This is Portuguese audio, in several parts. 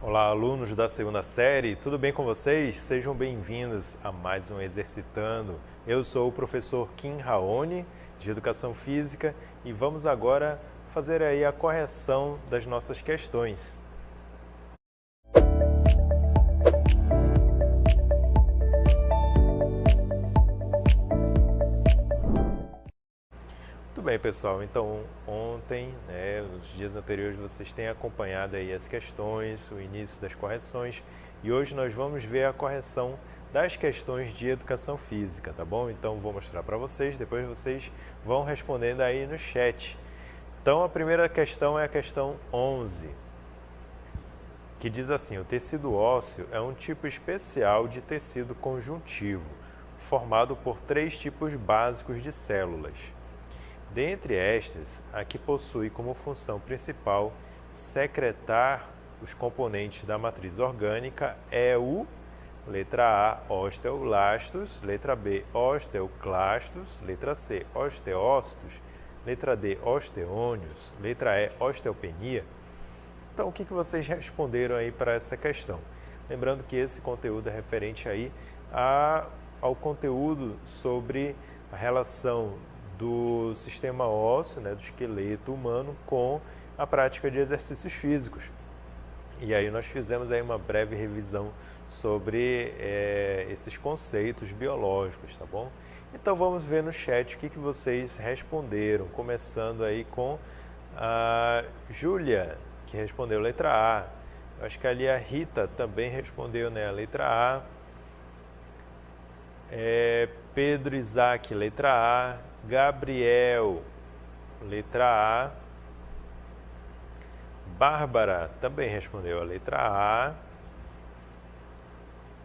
Olá, alunos da segunda série, tudo bem com vocês? Sejam bem-vindos a mais um Exercitando. Eu sou o professor Kim Raoni, de Educação Física, e vamos agora fazer aí a correção das nossas questões. Muito bem, pessoal, então ontem, nos dias anteriores, vocês têm acompanhado aí as questões, o início das correções, e hoje nós vamos ver a correção das questões de Educação Física, tá bom? Então vou mostrar para vocês, depois vocês vão respondendo aí no chat. Então a primeira questão é a questão 11, que diz assim: o tecido ósseo é um tipo especial de tecido conjuntivo, formado por 3 tipos básicos de células. Dentre estas, a que possui como função principal secretar os componentes da matriz orgânica é o letra A, osteoblastos, letra B, osteoclastos, letra C, osteócitos, letra D, osteônios, letra E, osteopenia. Então, o que vocês responderam aí para essa questão? Lembrando que esse conteúdo é referente aí ao conteúdo sobre a relação do sistema ósseo, do esqueleto humano, com a prática de exercícios físicos. E aí nós fizemos aí uma breve revisão sobre esses conceitos biológicos, tá bom? Então vamos ver no chat o que vocês responderam, começando aí com a Júlia, que respondeu letra A. Eu acho que ali a Rita também respondeu, a letra A. Pedro Isaac, letra A. Gabriel, letra A. Bárbara também respondeu a letra A.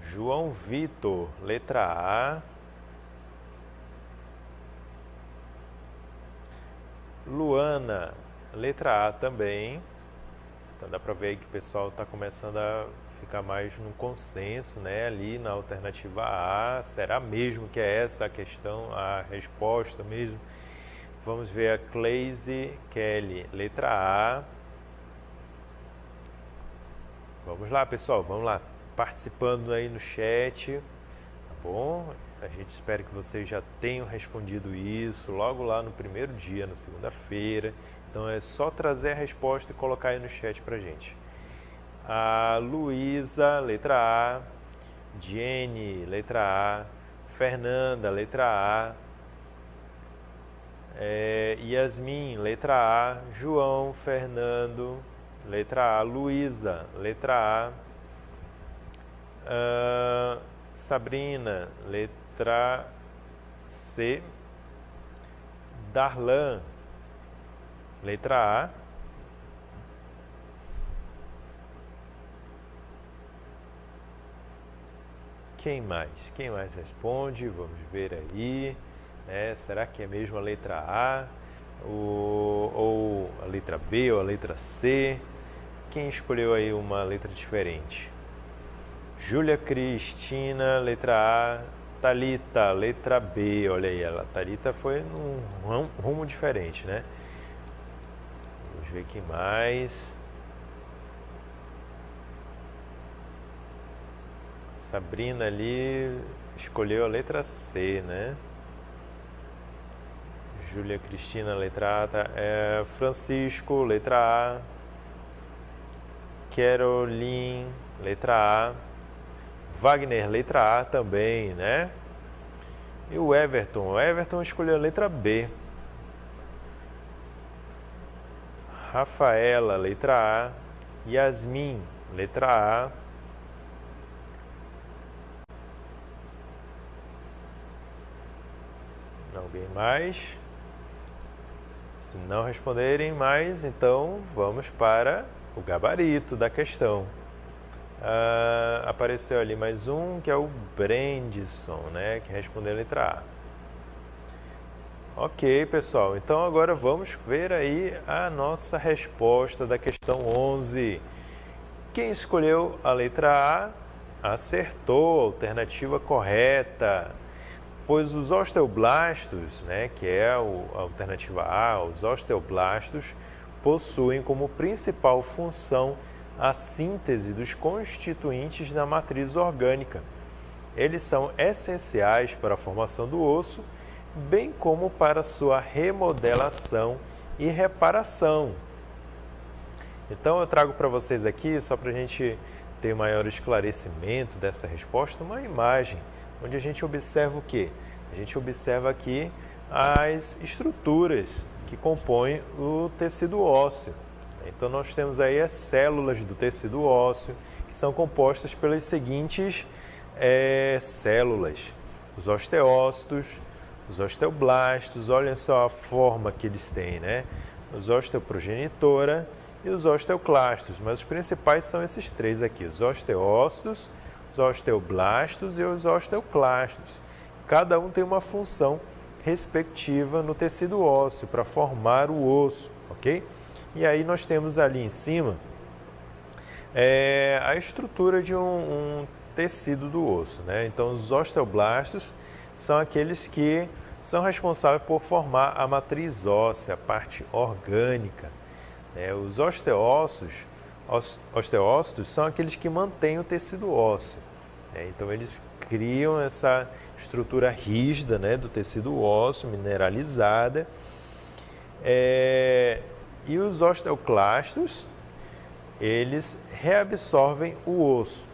João Vitor, letra A. Luana, letra A também. Então dá para ver aí que o pessoal está começando a ficar mais no consenso, ali na alternativa A. Será mesmo que é essa a questão, a resposta mesmo? Vamos ver a Cleise Kelly, letra A. Vamos lá, pessoal, vamos lá, participando aí no chat, tá bom? A gente espera que vocês já tenham respondido isso logo lá no primeiro dia, na segunda-feira. Então é só trazer a resposta e colocar aí no chat pra gente. A Luísa, letra A. Jenny, letra A. Fernanda, letra A. Yasmin, letra A. João, Fernando, letra A. Luísa, letra A. Sabrina, letra C. Darlan, letra A. Quem mais? Quem mais responde? Vamos ver aí. Será que é mesmo a letra A? Ou a letra B ou a letra C? Quem escolheu aí uma letra diferente? Júlia Cristina, letra A. Thalita, letra B. Olha aí, a Thalita foi num rumo diferente, Vamos ver quem mais. Sabrina ali escolheu a letra C, Júlia Cristina, letra A. Francisco, letra A. Caroline, letra A. Wagner, letra A também, E o Everton? O Everton escolheu a letra B. Rafaela, letra A. Yasmin, letra A. Alguém mais? Se não responderem mais, então vamos para o gabarito da questão. Apareceu ali mais um, que é o Brandson, que respondeu a letra A. Ok, pessoal. Então agora vamos ver aí a nossa resposta da questão 11. Quem escolheu a letra A? acertou, alternativa correta, pois os osteoblastos, né, que é a alternativa A, os osteoblastos, possuem como principal função a síntese dos constituintes da matriz orgânica. Eles são essenciais para a formação do osso, bem como para sua remodelação e reparação. Então eu trago para vocês aqui, só para a gente ter maior esclarecimento dessa resposta, uma imagem onde a gente observa o quê? A gente observa aqui as estruturas que compõem o tecido ósseo. Então nós temos aí as células do tecido ósseo, que são compostas pelas seguintes células: os osteócitos, os osteoblastos, olhem só a forma que eles têm, né? Os osteoprogenitora e os osteoclastos, mas os principais são esses três aqui: os osteócitos, os osteoblastos e os osteoclastos. Cada um tem uma função respectiva no tecido ósseo para formar o osso, ok? E aí nós temos ali em cima a estrutura de um tecido do osso, né? Então os osteoblastos são aqueles que são responsáveis por formar a matriz óssea, a parte orgânica. Os osteócitos são aqueles que mantêm o tecido ósseo. Então eles criam essa estrutura rígida, né, do tecido ósseo, mineralizada. E os osteoclastos, eles reabsorvem o osso.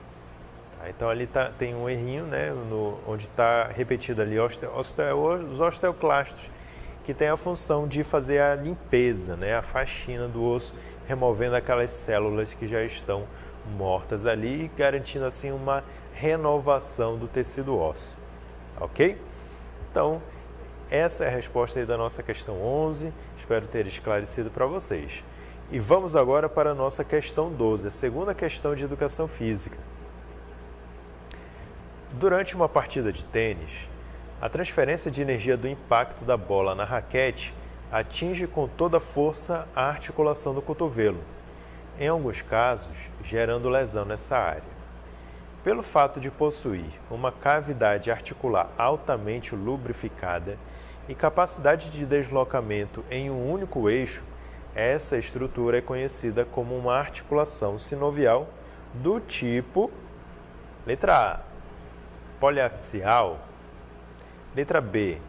Então ali tem um errinho, né, onde está repetido ali os osteoclastos, que tem a função de fazer a limpeza, né, a faxina do osso, removendo aquelas células que já estão mortas ali, garantindo assim uma renovação do tecido ósseo, ok? Então, essa é a resposta aí da nossa questão 11, espero ter esclarecido para vocês. E vamos agora para a nossa questão 12, a segunda questão de educação física. Durante uma partida de tênis, a transferência de energia do impacto da bola na raquete atinge com toda a força a articulação do cotovelo, em alguns casos gerando lesão nessa área. Pelo fato de possuir uma cavidade articular altamente lubrificada e capacidade de deslocamento em um único eixo, essa estrutura é conhecida como uma articulação sinovial do tipo, letra A, poliaxial, letra B,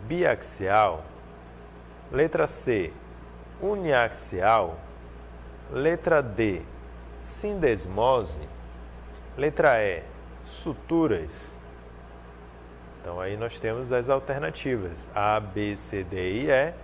biaxial, letra C, uniaxial, letra D, sindesmose, letra E, suturas. Então aí nós temos as alternativas A, B, C, D e E.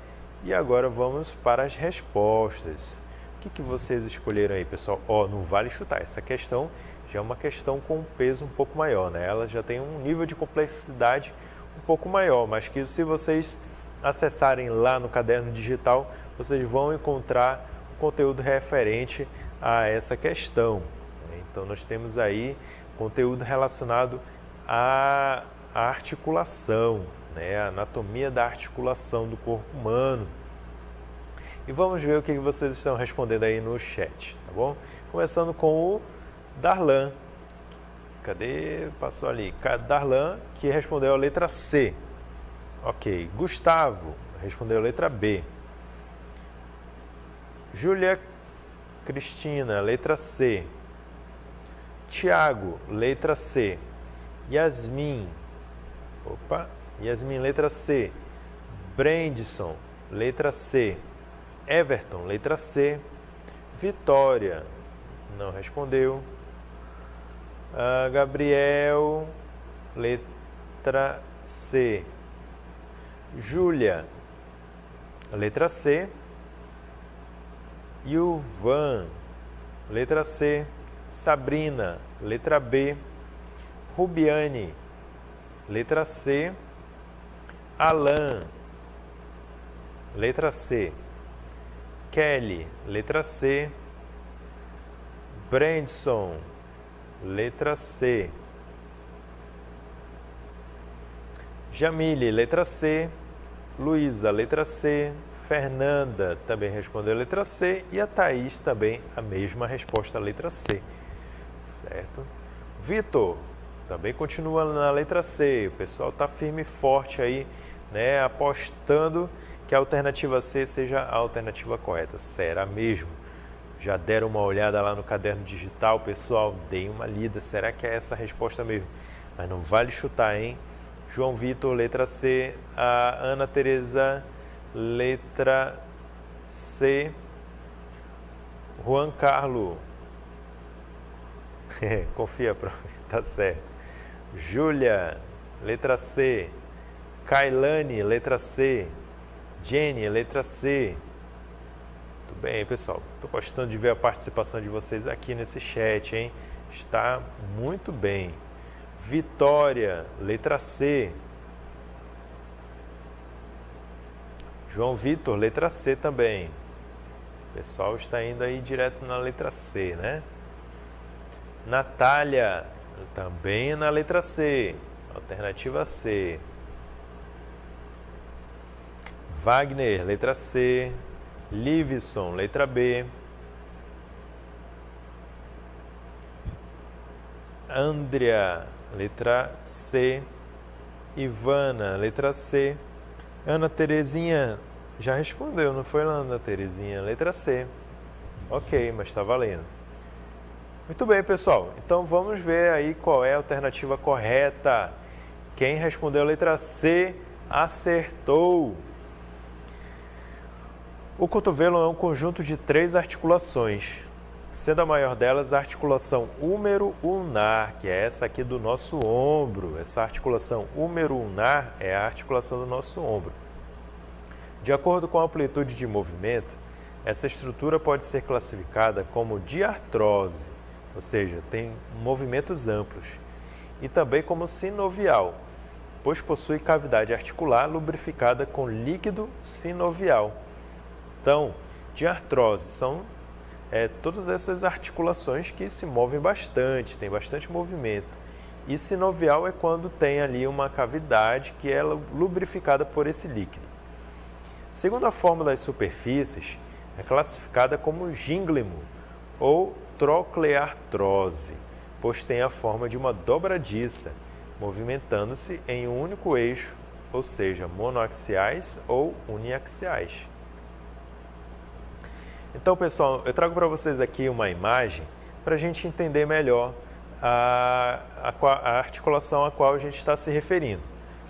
E agora vamos para as respostas. O que vocês escolheram aí, pessoal? Não vale chutar. Essa questão já é uma questão com um peso um pouco maior, né? Ela já tem um nível de complexidade um pouco maior, mas que se vocês acessarem lá no caderno digital, vocês vão encontrar o conteúdo referente a essa questão. Então nós temos aí conteúdo relacionado à articulação, né? A anatomia da articulação do corpo humano. E vamos ver o que vocês estão respondendo aí no chat, tá bom? Começando com o Darlan. Cadê? Passou ali. Darlan, que respondeu a letra C. Ok. Gustavo respondeu a letra B. Júlia Cristina, letra C. Tiago, letra C. Yasmin, letra C. Brandson, letra C. Everton, letra C. Vitória, não respondeu. Gabriel, letra C. Júlia, letra C. Yuvan, letra C. Sabrina, letra B. Rubiane, letra C. Alan, letra C. Kelly, letra C. Brandson, letra C. Jamile, letra C. Luísa, letra C. Fernanda também respondeu letra C. E a Thaís também a mesma resposta, letra C. Certo? Vitor, também continua na letra C. O pessoal está firme e forte aí, né, apostando que a alternativa C seja a alternativa correta. Será mesmo? Já deram uma olhada lá no caderno digital, pessoal? Deem uma lida. Será que é essa a resposta mesmo? Mas não vale chutar, hein? João Vitor, letra C. A Ana Teresa, letra C. Juan Carlos. Confia, prof. Tá certo. Júlia, letra C. Kailane, letra C. Jenny, letra C. Tudo bem, pessoal? Estou gostando de ver a participação de vocês aqui nesse chat, hein? Está muito bem. Vitória, letra C. João Vitor, letra C também. O pessoal está indo aí direto na letra C, né? Natália, também na letra C. Alternativa C. Wagner, letra C. Livson, letra B. Andrea, letra C. Ivana, letra C. Ana Terezinha, já respondeu, não foi, Ana Terezinha? Letra C. Ok, mas está valendo. Muito bem, pessoal. Então vamos ver aí qual é a alternativa correta. Quem respondeu a letra C acertou. O cotovelo é um conjunto de 3 articulações, sendo a maior delas a articulação húmero-ulnar, que é essa aqui do nosso ombro. Essa articulação húmero-ulnar é a articulação do nosso ombro. De acordo com a amplitude de movimento, essa estrutura pode ser classificada como diartrose, ou seja, tem movimentos amplos, e também como sinovial, pois possui cavidade articular lubrificada com líquido sinovial. Então, diartrose são todas essas articulações que se movem bastante, tem bastante movimento. E sinovial é quando tem ali uma cavidade que é lubrificada por esse líquido. Segundo a forma das superfícies, é classificada como gínglimo ou trocleartrose, pois tem a forma de uma dobradiça, movimentando-se em um único eixo, ou seja, monoaxiais ou uniaxiais. Então, pessoal, eu trago para vocês aqui uma imagem para a gente entender melhor a articulação a qual a gente está se referindo.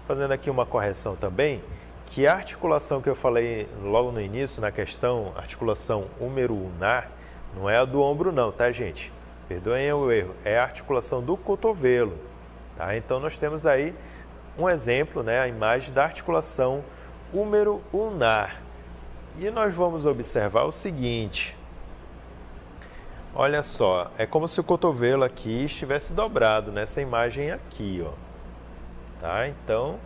Fazendo aqui uma correção também, que a articulação que eu falei logo no início, na questão, articulação húmero-ulnar, não é a do ombro não, tá, gente? Perdoem o erro, é a articulação do cotovelo, tá? Então, nós temos aí um exemplo, né, a imagem da articulação húmero-ulnar. E nós vamos observar o seguinte, olha só, é como se o cotovelo aqui estivesse dobrado nessa imagem aqui, ó, tá? Então,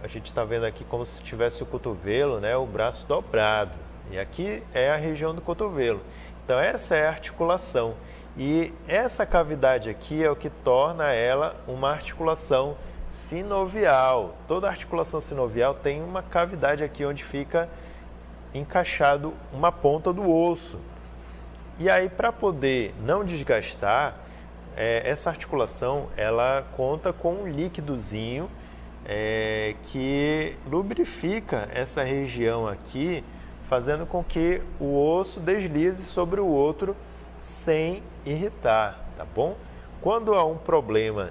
a gente está vendo aqui como se tivesse o cotovelo, né, o braço dobrado, e aqui é a região do cotovelo. Então, essa é a articulação, e essa cavidade aqui é o que torna ela uma articulação sinovial. Toda articulação sinovial tem uma cavidade aqui onde fica encaixado uma ponta do osso. E aí, para poder não desgastar, essa articulação ela conta com um líquidozinho que lubrifica essa região aqui, fazendo com que o osso deslize sobre o outro sem irritar, tá bom? Quando há um problema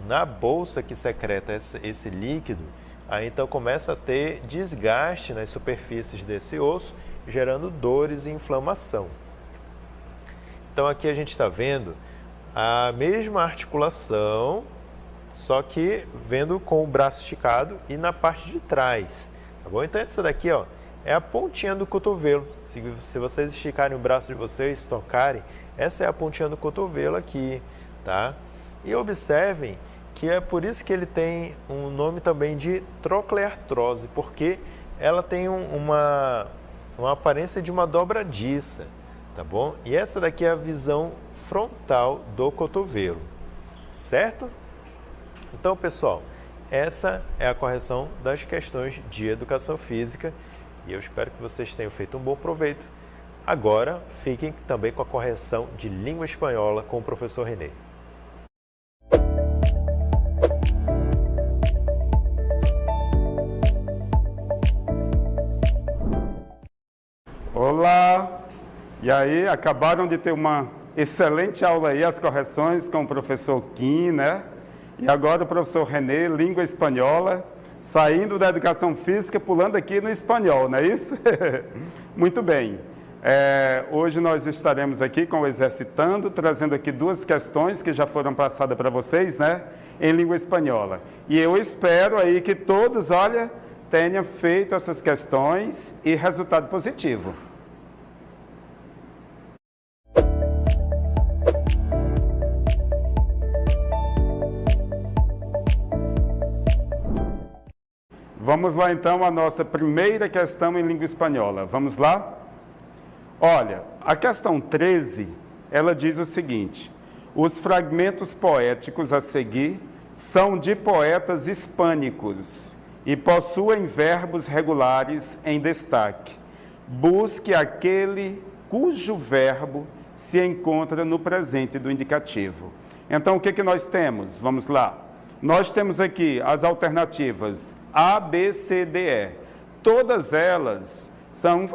na bolsa que secreta esse líquido, aí então começa a ter desgaste nas superfícies desse osso, gerando dores e inflamação. Então aqui a gente está vendo a mesma articulação, só que vendo com o braço esticado e na parte de trás, tá bom? Então essa daqui, ó, é a pontinha do cotovelo. Se vocês esticarem o braço de vocês, tocarem, essa é a pontinha do cotovelo aqui, tá? E observem que é por isso que ele tem um nome também de trocleartrose, porque ela tem uma aparência de uma dobradiça, tá bom? E essa daqui é a visão frontal do cotovelo, certo? Então, pessoal, essa é a correção das questões de educação física e eu espero que vocês tenham feito um bom proveito. Agora, fiquem também com a correção de língua espanhola com o professor René. Olá! E aí, acabaram de ter uma excelente aula aí, as correções com o professor Kim, né? E agora o professor René, língua espanhola, saindo da educação física, pulando aqui no espanhol, não é isso? Muito bem. Hoje nós estaremos aqui com o Exercitando, trazendo aqui duas questões que já foram passadas para vocês, né? Em língua espanhola. E eu espero aí que todos, olha, tenham feito essas questões e resultado positivo. Vamos lá então a nossa primeira questão em língua espanhola. Vamos lá? Olha, a questão 13, ela diz o seguinte: os fragmentos poéticos a seguir são de poetas hispânicos e possuem verbos regulares em destaque. Busque aquele cujo verbo se encontra no presente do indicativo. Então, o que nós temos? Vamos lá. Nós temos aqui as alternativas A, B, C, D, E. Todas elas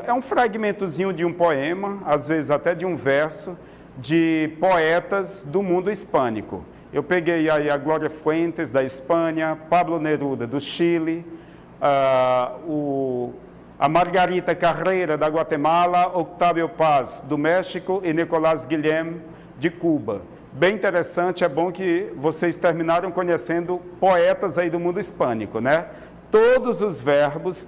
é um fragmentozinho de um poema, às vezes até de um verso, de poetas do mundo hispânico. Eu peguei aí a Glória Fuentes, da Espanha, Pablo Neruda, do Chile, a Margarita Carrera, da Guatemala, Octavio Paz, do México e Nicolás Guillem, de Cuba. Bem interessante, é bom que vocês terminaram conhecendo poetas aí do mundo hispânico, né? Todos os verbos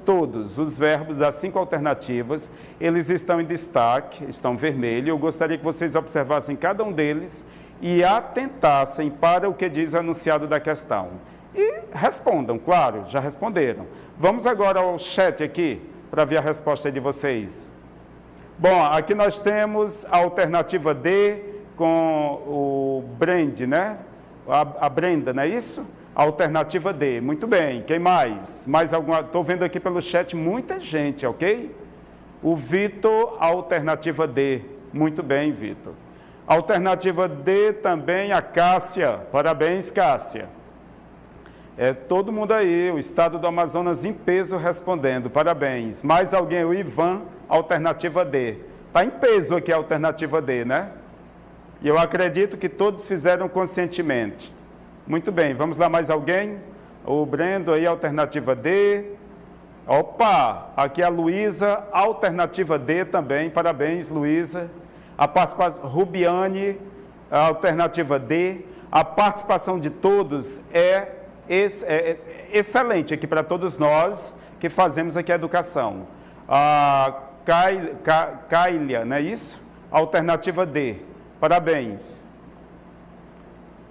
das 5 alternativas, eles estão em destaque, estão vermelho. Eu gostaria que vocês observassem cada um deles e atentassem para o que diz o enunciado da questão. E respondam, claro, já responderam. Vamos agora ao chat aqui, para ver a resposta de vocês. Bom, aqui nós temos a alternativa D, com o Brand, né? A Brenda, não é isso? Alternativa D. Muito bem. Quem mais? Mais alguma? Estou vendo aqui pelo chat muita gente, ok? O Vitor, alternativa D. Muito bem, Vitor. Alternativa D também, a Cássia. Parabéns, Cássia. Todo mundo aí, o estado do Amazonas em peso respondendo. Parabéns. Mais alguém? O Ivan, alternativa D. Está em peso aqui a alternativa D, né? E eu acredito que todos fizeram conscientemente. Muito bem, vamos lá, mais alguém? O Brendo aí, alternativa D. Opa, aqui a Luísa, alternativa D também, parabéns, Luísa. A participação, Rubiane, alternativa D. A participação de todos é excelente aqui para todos nós que fazemos aqui a educação. A Kailia, não é isso? Alternativa D. Parabéns.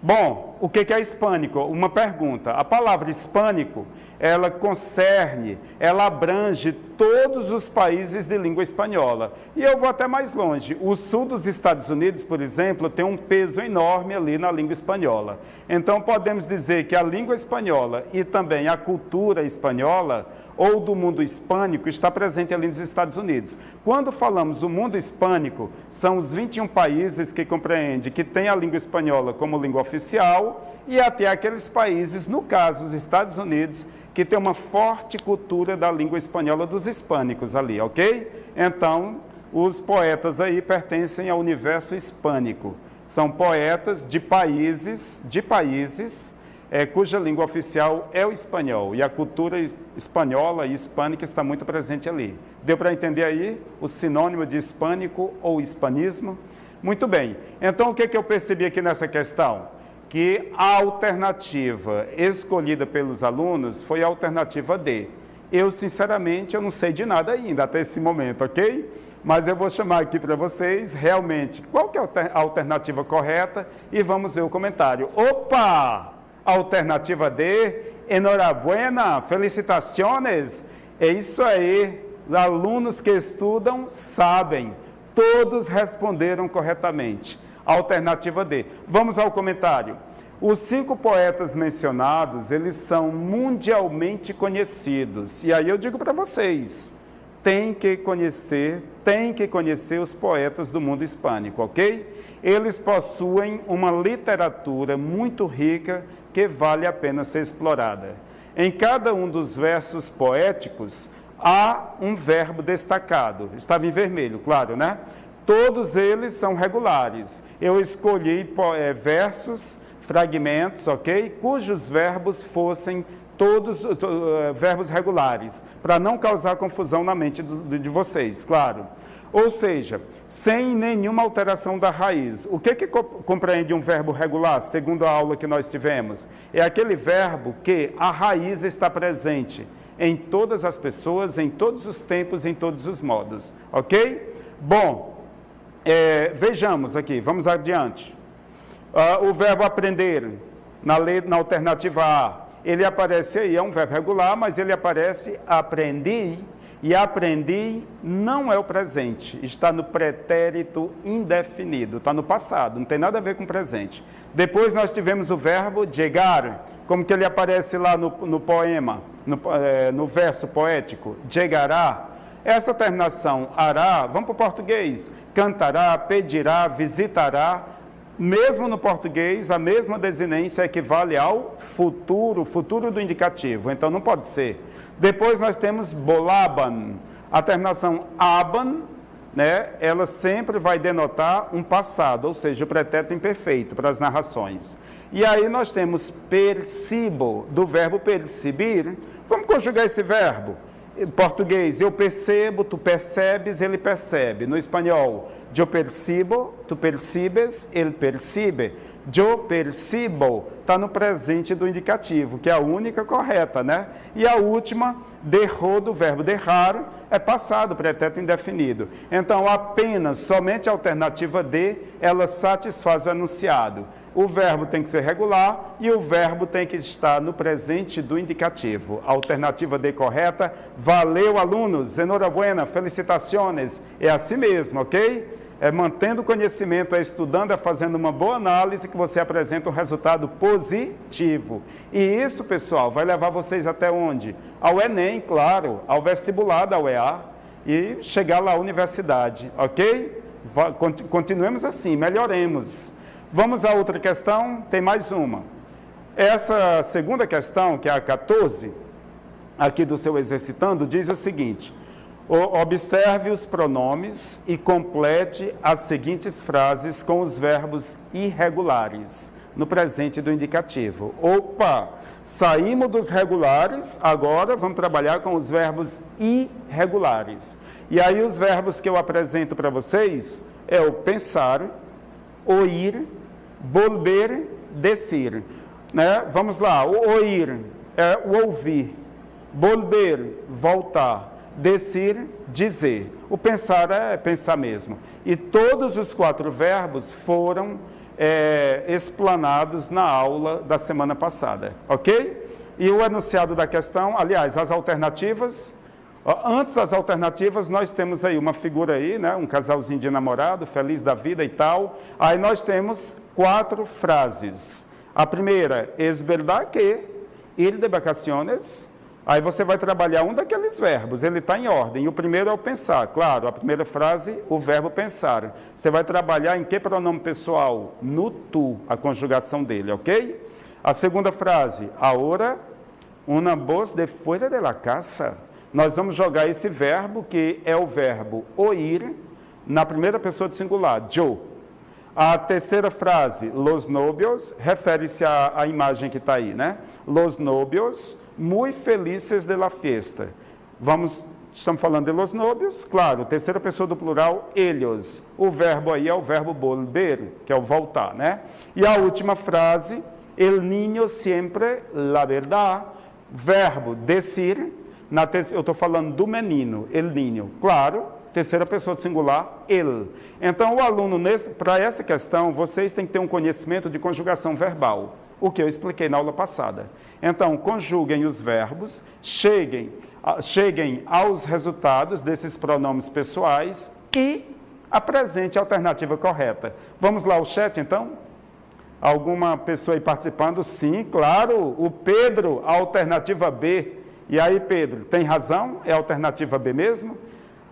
Bom, o que é hispânico? Uma pergunta. A palavra hispânico, ela concerne, ela abrange todos os países de língua espanhola. E eu vou até mais longe. O sul dos Estados Unidos, por exemplo, tem um peso enorme ali na língua espanhola. Então, podemos dizer que a língua espanhola e também a cultura espanhola, ou do mundo hispânico, está presente ali nos Estados Unidos. Quando falamos do mundo hispânico, são os 21 países que compreende, que tem a língua espanhola como língua oficial, e até aqueles países, no caso, os Estados Unidos, que tem uma forte cultura da língua espanhola dos hispânicos ali, ok? Então, os poetas aí pertencem ao universo hispânico. São poetas de países cuja língua oficial é o espanhol, e a cultura espanhola e hispânica está muito presente ali. Deu para entender aí o sinônimo de hispânico ou hispanismo? Muito bem. Então, o que eu percebi aqui nessa questão? Que a alternativa escolhida pelos alunos foi a alternativa D. Eu, sinceramente, eu não sei de nada ainda até esse momento, ok? Mas eu vou chamar aqui para vocês, realmente, qual que é a alternativa correta e vamos ver o comentário. Opa! Alternativa D, enhorabuena, felicitações. É isso aí, os alunos que estudam sabem, todos responderam corretamente. Alternativa D. Vamos ao comentário. Os 5 poetas mencionados, eles são mundialmente conhecidos. E aí eu digo para vocês, tem que conhecer os poetas do mundo hispânico, ok? Eles possuem uma literatura muito rica que vale a pena ser explorada. Em cada um dos versos poéticos há um verbo destacado. Estava em vermelho, claro, né? Todos eles são regulares. Eu escolhi versos, fragmentos, ok? Cujos verbos fossem todos verbos regulares, para não causar confusão na mente de vocês, claro. Ou seja, sem nenhuma alteração da raiz. O que compreende um verbo regular, segundo a aula que nós tivemos? É aquele verbo que a raiz está presente em todas as pessoas, em todos os tempos, em todos os modos, ok? Bom, vejamos aqui, vamos adiante. O verbo aprender, na alternativa A, ele aparece aí, é um verbo regular, mas ele aparece aprendi, e aprendi não é o presente, está no pretérito indefinido, está no passado, não tem nada a ver com presente. Depois nós tivemos o verbo chegar, como que ele aparece lá no poema, no verso poético, chegará. Essa terminação, ará, vamos para o português, cantará, pedirá, visitará. Mesmo no português, a mesma desinência equivale ao futuro do indicativo, então não pode ser. Depois nós temos bolaban, a terminação aban, né, ela sempre vai denotar um passado, ou seja, o pretérito imperfeito para as narrações. E aí nós temos percibo, do verbo percibir. Vamos conjugar esse verbo. Em português, eu percebo, tu percebes, ele percebe. No espanhol, eu percibo, tu percibes, ele percibe. Eu percibo, está no presente do indicativo, que é a única correta, né? E a última, derrou, do verbo derrar, é passado, pretérito indefinido. Então, apenas, somente a alternativa D, ela satisfaz o enunciado. O verbo tem que ser regular e o verbo tem que estar no presente do indicativo. A alternativa D correta. Valeu, alunos. Enhorabuena, felicitações. É assim mesmo, ok? É mantendo o conhecimento, é estudando, é fazendo uma boa análise que você apresenta um resultado positivo. E isso, pessoal, vai levar vocês até onde? Ao Enem, claro, ao vestibular da UEA e chegar lá à universidade, ok? Continuemos assim, melhoremos. Vamos a outra questão, tem mais uma. Essa segunda questão, que é a 14, aqui do seu exercitando, diz o seguinte: observe os pronomes e complete as seguintes frases com os verbos irregulares, no presente do indicativo. Opa! Saímos dos regulares, agora vamos trabalhar com os verbos irregulares. E aí os verbos que eu apresento para vocês é o pensar, oír, volver, decir, né? Vamos lá, o oír é o ouvir, volver, voltar, decir, dizer. O pensar é pensar mesmo. E todos os 4 verbos foram explanados na aula da semana passada, ok? E o enunciado da questão, aliás, as alternativas. Antes das alternativas, nós temos aí uma figura aí, né? Um casalzinho de namorado, feliz da vida e tal. Aí nós temos 4 frases. A primeira, es verdad que ir de vacaciones. Aí você vai trabalhar um daqueles verbos, ele está em ordem. O primeiro é o pensar, claro, a primeira frase, o verbo pensar. Você vai trabalhar em que pronome pessoal? No tu, a conjugação dele, ok? A segunda frase, ahora una voz de fuera de la casa. Nós vamos jogar esse verbo, que é o verbo oír, na primeira pessoa de singular, yo. A terceira frase, los novios, refere-se à imagem que está aí, né? Los novios, muy felices de la fiesta. Estamos falando de los novios, claro, terceira pessoa do plural, ellos. O verbo aí é o verbo volver, que é o voltar, né? E a última frase, el niño siempre la verdad, verbo decir. Eu estou falando do menino, el niño, claro, terceira pessoa de singular, ele. Então, o aluno, para essa questão, vocês têm que ter um conhecimento de conjugação verbal, o que eu expliquei na aula passada. Então, conjuguem os verbos, cheguem aos resultados desses pronomes pessoais e apresente a alternativa correta. Vamos lá ao chat, então? Alguma pessoa aí participando? Sim, claro, o Pedro, a alternativa B. E aí, Pedro, tem razão? É a alternativa B mesmo?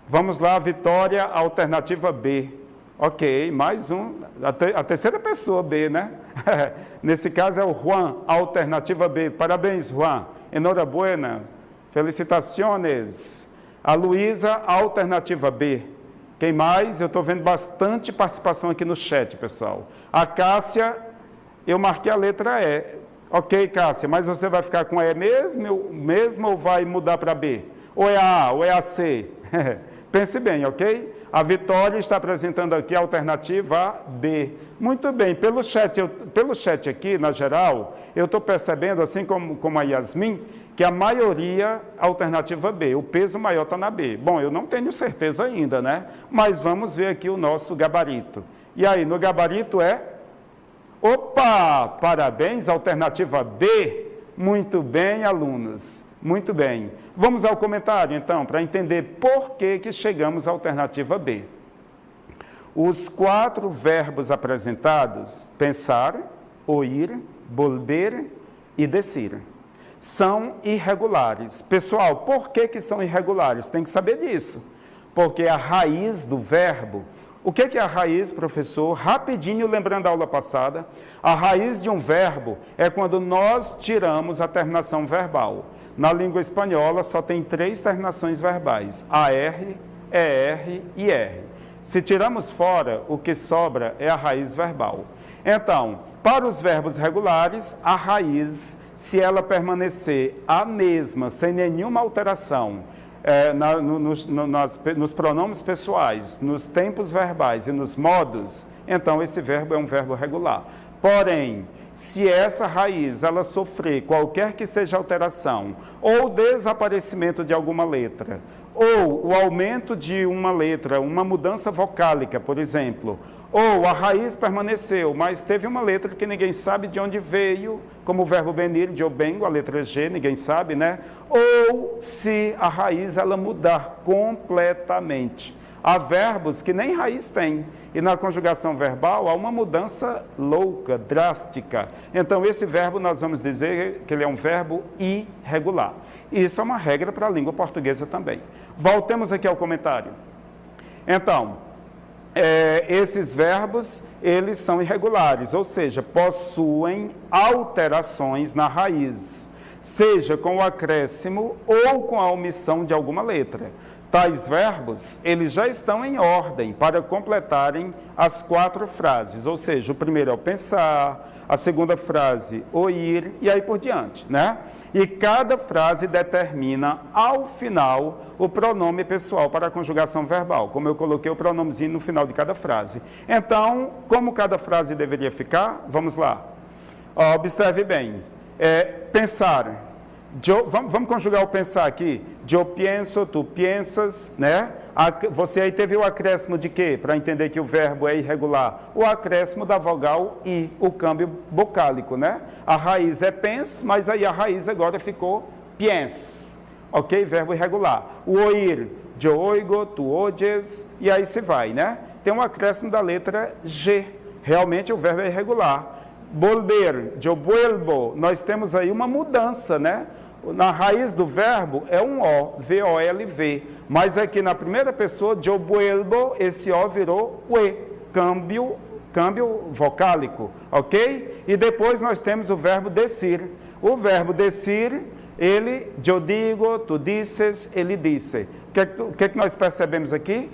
Vamos lá, Vitória, alternativa B. Ok, mais um, a terceira pessoa B, né? Nesse caso é o Juan, alternativa B. Parabéns, Juan. Enhorabuena. Felicitações. A Luísa, alternativa B. Quem mais? Eu estou vendo bastante participação aqui no chat, pessoal. A Cássia, eu marquei a letra E. Ok, Cássia, mas você vai ficar com E mesmo ou vai mudar para B? Ou é a A, ou é a C? Pense bem, ok? A Vitória está apresentando aqui a alternativa B. Muito bem, pelo chat aqui, na geral, eu estou percebendo, assim como a Yasmin, que a maioria, alternativa B, o peso maior está na B. Bom, eu não tenho certeza ainda, né? Mas vamos ver aqui o nosso gabarito. E aí, no gabarito é... Opa! Parabéns, alternativa B. Muito bem, alunos. Muito bem. Vamos ao comentário, então, para entender por que chegamos à alternativa B. Os 4 verbos apresentados, pensar, oír, volver e descer, são irregulares. Pessoal, por que são irregulares? Tem que saber disso. Porque a raiz do verbo... O que é a raiz, professor? Rapidinho, lembrando a aula passada, a raiz de um verbo é quando nós tiramos a terminação verbal. Na língua espanhola só tem 3 terminações verbais, AR, ER e R. Se tiramos fora, o que sobra é a raiz verbal. Então, para os verbos regulares, a raiz, se ela permanecer a mesma, sem nenhuma alteração, nos pronomes pessoais, nos tempos verbais e nos modos, então esse verbo é um verbo regular. Porém, se essa raiz ela sofrer qualquer que seja alteração, ou desaparecimento de alguma letra, ou o aumento de uma letra, uma mudança vocálica, por exemplo, ou a raiz permaneceu, mas teve uma letra que ninguém sabe de onde veio, como o verbo venir, de obengo, a letra G, ninguém sabe, né? Ou se a raiz ela mudar completamente. Há verbos que nem raiz tem, e na conjugação verbal há uma mudança louca, drástica. Então, esse verbo nós vamos dizer que ele é um verbo irregular. E isso é uma regra para a língua portuguesa também. Voltemos aqui ao comentário. Então, esses verbos, eles são irregulares, ou seja, possuem alterações na raiz, seja com o acréscimo ou com a omissão de alguma letra. Tais verbos, eles já estão em ordem para completarem as 4 frases, ou seja, o primeiro é o pensar, a segunda frase, oír, e aí por diante, né? E cada frase determina, ao final, o pronome pessoal para a conjugação verbal, como eu coloquei o pronomezinho no final de cada frase. Então, como cada frase deveria ficar? Vamos lá. Observe bem. Pensar. Vamos conjugar o pensar aqui. Eu penso, tu pensas, né? Você aí teve o acréscimo de quê? Para entender que o verbo é irregular. O acréscimo da vogal I, o câmbio vocálico, né? A raiz é pens, mas aí a raiz agora ficou piens. Ok? Verbo irregular. O oír, eu oigo, tu oyes, e aí se vai, né? Tem um acréscimo da letra G. Realmente o verbo é irregular. Volver, eu vuelvo, nós temos aí uma mudança, né? Na raiz do verbo é um O, V-O-L-V, mas aqui na primeira pessoa, eu vuelvo, esse O virou UE, câmbio vocálico, ok? E depois nós temos o verbo decir. O verbo decir, ele, eu digo, tu dices, ele disse. O que nós percebemos aqui?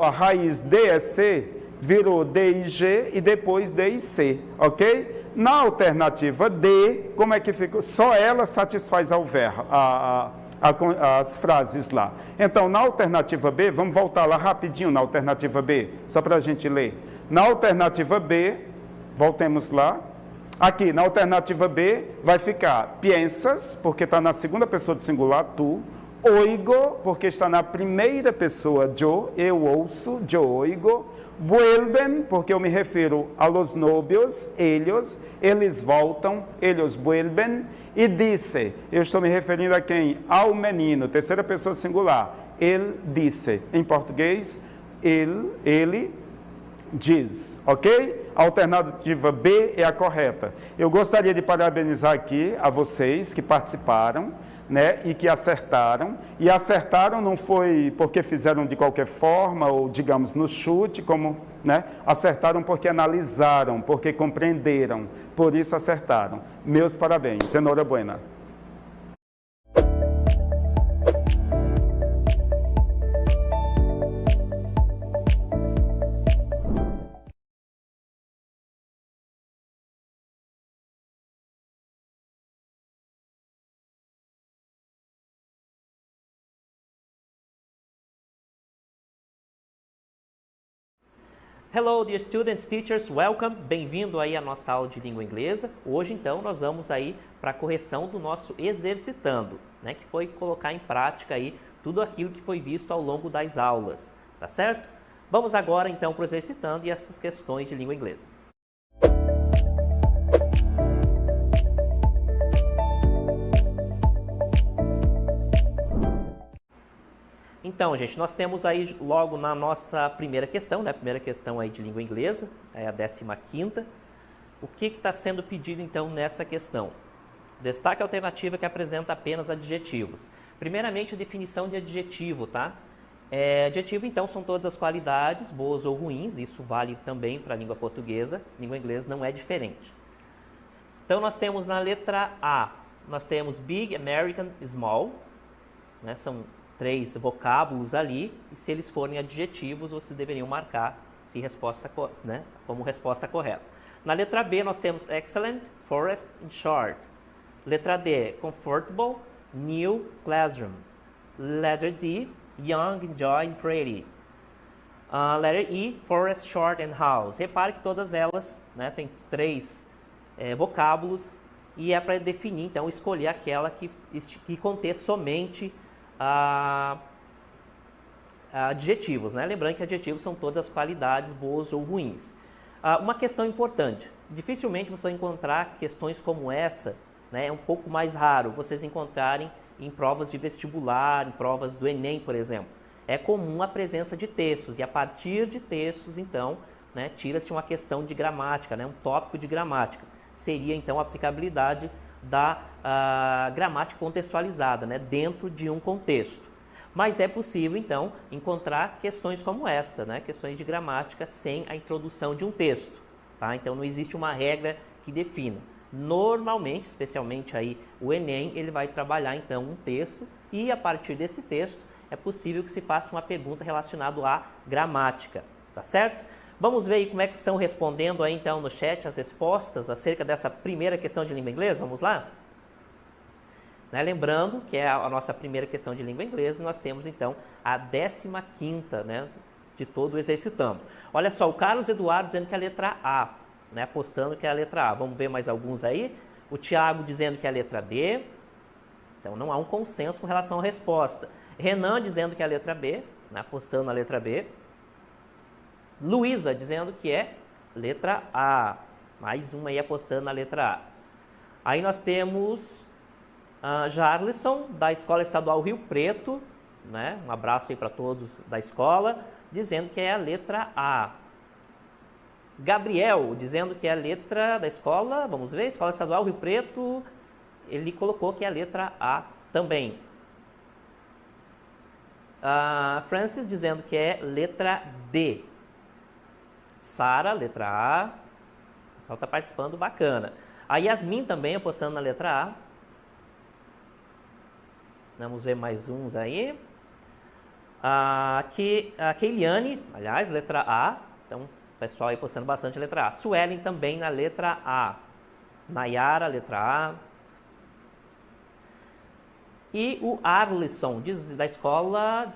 A raiz D é C, virou D-I-G e depois D-I-C, ok? Na alternativa D, como é que fica? Só ela satisfaz ao verbo, as frases lá. Então, na alternativa B, vamos voltar lá rapidinho na alternativa B, só para a gente ler. Na alternativa B, voltemos lá. Aqui, na alternativa B, vai ficar piensas, porque está na segunda pessoa do singular, tu. Oigo, porque está na primeira pessoa, eu ouço, eu oigo. Vuelven, porque eu me refiro a los novios, eles voltam, eles vuelven. E disse, eu estou me referindo a quem? Ao menino, terceira pessoa singular. Ele disse, em português, ele diz, ok? A alternativa B é a correta. Eu gostaria de parabenizar aqui a vocês que participaram, né, e que acertaram. E acertaram não foi porque fizeram de qualquer forma, ou digamos no chute, como, né, acertaram porque analisaram, porque compreenderam, por isso acertaram. Meus parabéns. Enhorabuena. Hello, dear students, teachers, welcome. Bem-vindo aí à nossa aula de língua inglesa. Hoje, então, nós vamos aí para a correção do nosso exercitando, né? Que foi colocar em prática aí tudo aquilo que foi visto ao longo das aulas, tá certo? Vamos agora, então, para o exercitando e essas questões de língua inglesa. Então, gente, nós temos aí logo na nossa primeira questão, né? A primeira questão aí de língua inglesa, é a 15ª. O que está sendo pedido, então, nessa questão? Destaque a alternativa que apresenta apenas adjetivos. Primeiramente, a definição de adjetivo, tá? Adjetivo, então, são todas as qualidades, boas ou ruins, isso vale também para a língua portuguesa, língua inglesa não é diferente. Então, nós temos na letra A, nós temos big, American, small, né? São 3 vocábulos ali, e se eles forem adjetivos, vocês deveriam marcar se resposta, né, como resposta correta. Na letra B, nós temos excellent, forest and short. Letra D, comfortable, new, classroom. Letter D, young, enjoy and pretty. Letter E, forest, short and house. Repare que todas elas, né, tem 3 vocábulos e é para definir, então, escolher aquela que contém somente adjetivos, né? Lembrando que adjetivos são todas as qualidades boas ou ruins. Uma questão importante, dificilmente você vai encontrar questões como essa, né? É um pouco mais raro vocês encontrarem em provas de vestibular, em provas do Enem, por exemplo. É comum a presença de textos e a partir de textos, então, né, tira-se uma questão de gramática, né? Um tópico de gramática. Seria, então, a aplicabilidade da gramática contextualizada, né, dentro de um contexto. Mas é possível, então, encontrar questões como essa, né, questões de gramática sem a introdução de um texto. Tá? Então, não existe uma regra que defina. Normalmente, especialmente aí o Enem, ele vai trabalhar, então, um texto e, a partir desse texto, é possível que se faça uma pergunta relacionada à gramática. Tá certo? Vamos ver aí como é que estão respondendo aí, então, no chat as respostas acerca dessa primeira questão de língua inglesa. Vamos lá? Né? Lembrando que é a nossa primeira questão de língua inglesa, nós temos, então, a 15ª, né, de todo o exercitando. Olha só, o Carlos Eduardo dizendo que é a letra A, né, apostando que é a letra A. Vamos ver mais alguns aí. O Tiago dizendo que é a letra D. Então, não há um consenso com relação à resposta. Renan dizendo que é a letra B, né, apostando na letra B. Luísa dizendo que é letra A. Mais uma aí apostando na letra A. Aí nós temos Jarlisson, da Escola Estadual Rio Preto, né? Um abraço aí para todos da escola, dizendo que é a letra A. Gabriel, dizendo que é a letra da escola, vamos ver, Escola Estadual Rio Preto, ele colocou que é a letra A também. Francis dizendo que é letra D. Sara, letra A. O pessoal está participando, bacana. A Yasmin também apostando na letra A. Vamos ver mais uns aí. A Keiliane, aliás, letra A. Então, o pessoal aí apostando bastante na letra A. Suelen também na letra A. Nayara, letra A. E o Arlisson, da escola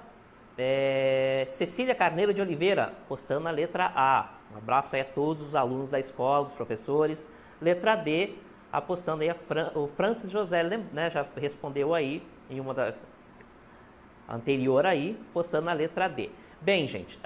Cecília Carneiro de Oliveira, apostando na letra A. Um abraço aí a todos os alunos da escola, os professores. Letra D, apostando aí o Francis José, né, já respondeu aí em uma da anterior aí, apostando na letra D. Bem, gente,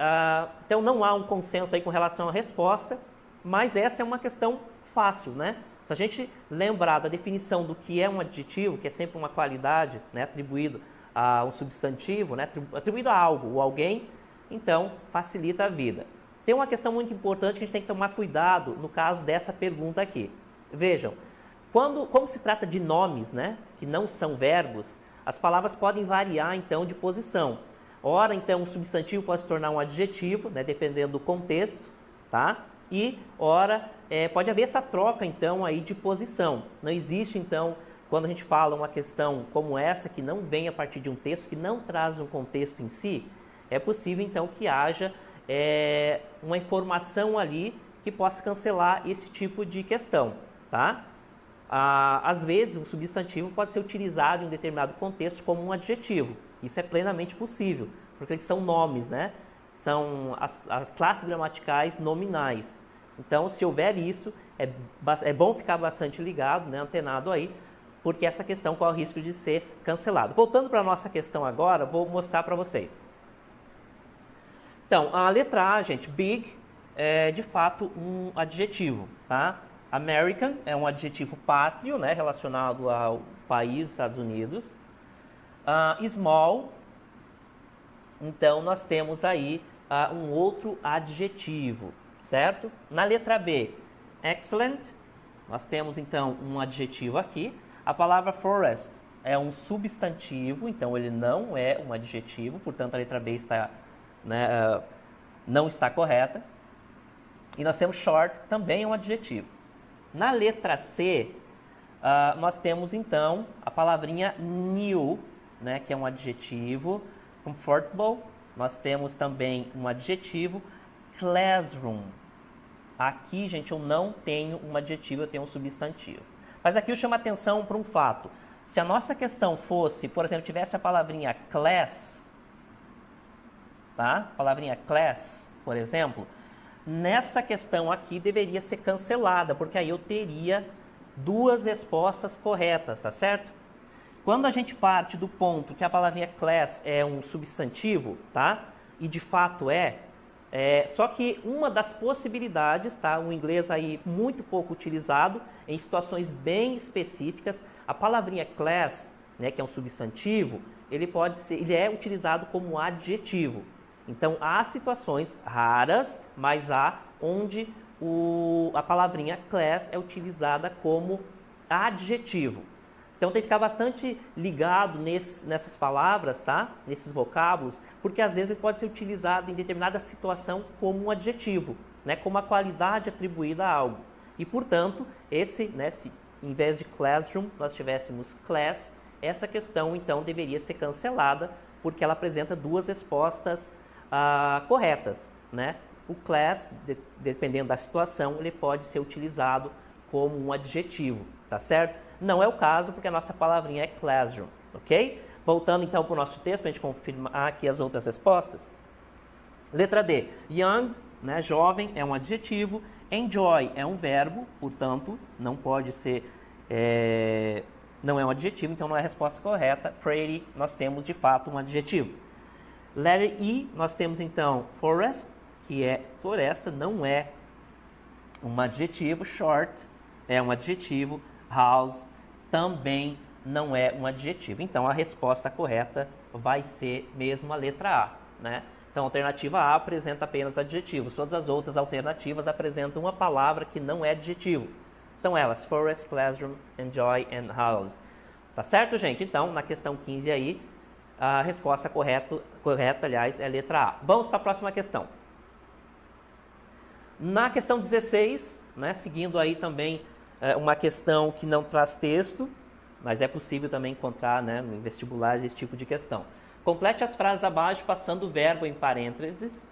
então não há um consenso aí com relação à resposta, mas essa é uma questão fácil, né? Se a gente lembrar da definição do que é um adjetivo, que é sempre uma qualidade, né, atribuído a um substantivo, né, atribuído a algo ou alguém, então facilita a vida. Tem uma questão muito importante que a gente tem que tomar cuidado no caso dessa pergunta aqui. Vejam, como se trata de nomes, né, que não são verbos, as palavras podem variar, então, de posição. Ora, então, um substantivo pode se tornar um adjetivo, né, dependendo do contexto, tá? E, ora, pode haver essa troca, então, aí de posição. Não existe, então, quando a gente fala uma questão como essa, que não vem a partir de um texto, que não traz um contexto em si, é possível, então, que haja uma informação ali que possa cancelar esse tipo de questão, tá? Às vezes, um substantivo pode ser utilizado em um determinado contexto como um adjetivo. Isso é plenamente possível, porque eles são nomes, né? São as classes gramaticais nominais. Então, se houver isso, é bom ficar bastante ligado, né, antenado aí, porque essa questão corre o risco de ser cancelado. Voltando para a nossa questão agora, vou mostrar para vocês. Então, a letra A, gente, big, é de fato um adjetivo, tá? American é um adjetivo pátrio, né, relacionado ao país, Estados Unidos. Small, então nós temos aí um outro adjetivo, certo? Na letra B, excellent, nós temos então um adjetivo aqui. A palavra forest é um substantivo, então ele não é um adjetivo, portanto a letra B está, né, não está correta. E nós temos short, que também é um adjetivo. Na letra C, nós temos então a palavrinha new, né, que é um adjetivo. Comfortable, nós temos também um adjetivo. Classroom. Aqui, gente, eu não tenho um adjetivo, eu tenho um substantivo. Mas aqui eu chamo a atenção para um fato. Se a nossa questão fosse, por exemplo, tivesse a palavrinha class, tá? A palavrinha class, por exemplo, nessa questão aqui deveria ser cancelada, porque aí eu teria duas respostas corretas, tá certo? Quando a gente parte do ponto que a palavrinha class é um substantivo, tá? E de fato só que uma das possibilidades, tá? O inglês aí muito pouco utilizado, em situações bem específicas, a palavrinha class, né, que é um substantivo, ele é utilizado como adjetivo. Então, há situações raras, mas há onde a palavrinha class é utilizada como adjetivo. Então, tem que ficar bastante ligado nessas palavras, tá? Nesses vocábulos, porque às vezes ele pode ser utilizado em determinada situação como um adjetivo, né? Como a qualidade atribuída a algo. E, portanto, se em vez de classroom nós tivéssemos class, essa questão, então, deveria ser cancelada, porque ela apresenta duas respostas corretas, né? O class, dependendo da situação, ele pode ser utilizado como um adjetivo, tá certo? Não é o caso, porque a nossa palavrinha é classroom, ok? Voltando então para o nosso texto, para a gente confirmar aqui as outras respostas. Letra D, young, né, jovem, é um adjetivo. Enjoy é um verbo, portanto, não pode ser, não é um adjetivo, então não é a resposta correta. Pretty, nós temos de fato um adjetivo. Letter E, nós temos então forest, que é floresta, não é um adjetivo. Short é um adjetivo. House também não é um adjetivo. Então, a resposta correta vai ser mesmo a letra A, né? Então, a alternativa A apresenta apenas adjetivos. Todas as outras alternativas apresentam uma palavra que não é adjetivo. São elas, forest, classroom, enjoy and house. Tá certo, gente? Então, na questão 15 aí, a resposta correta, aliás, é a letra A. Vamos para a próxima questão. Na questão 16, né, seguindo aí também uma questão que não traz texto, mas é possível também encontrar, né, em vestibulares esse tipo de questão. Complete as frases abaixo passando o verbo em parênteses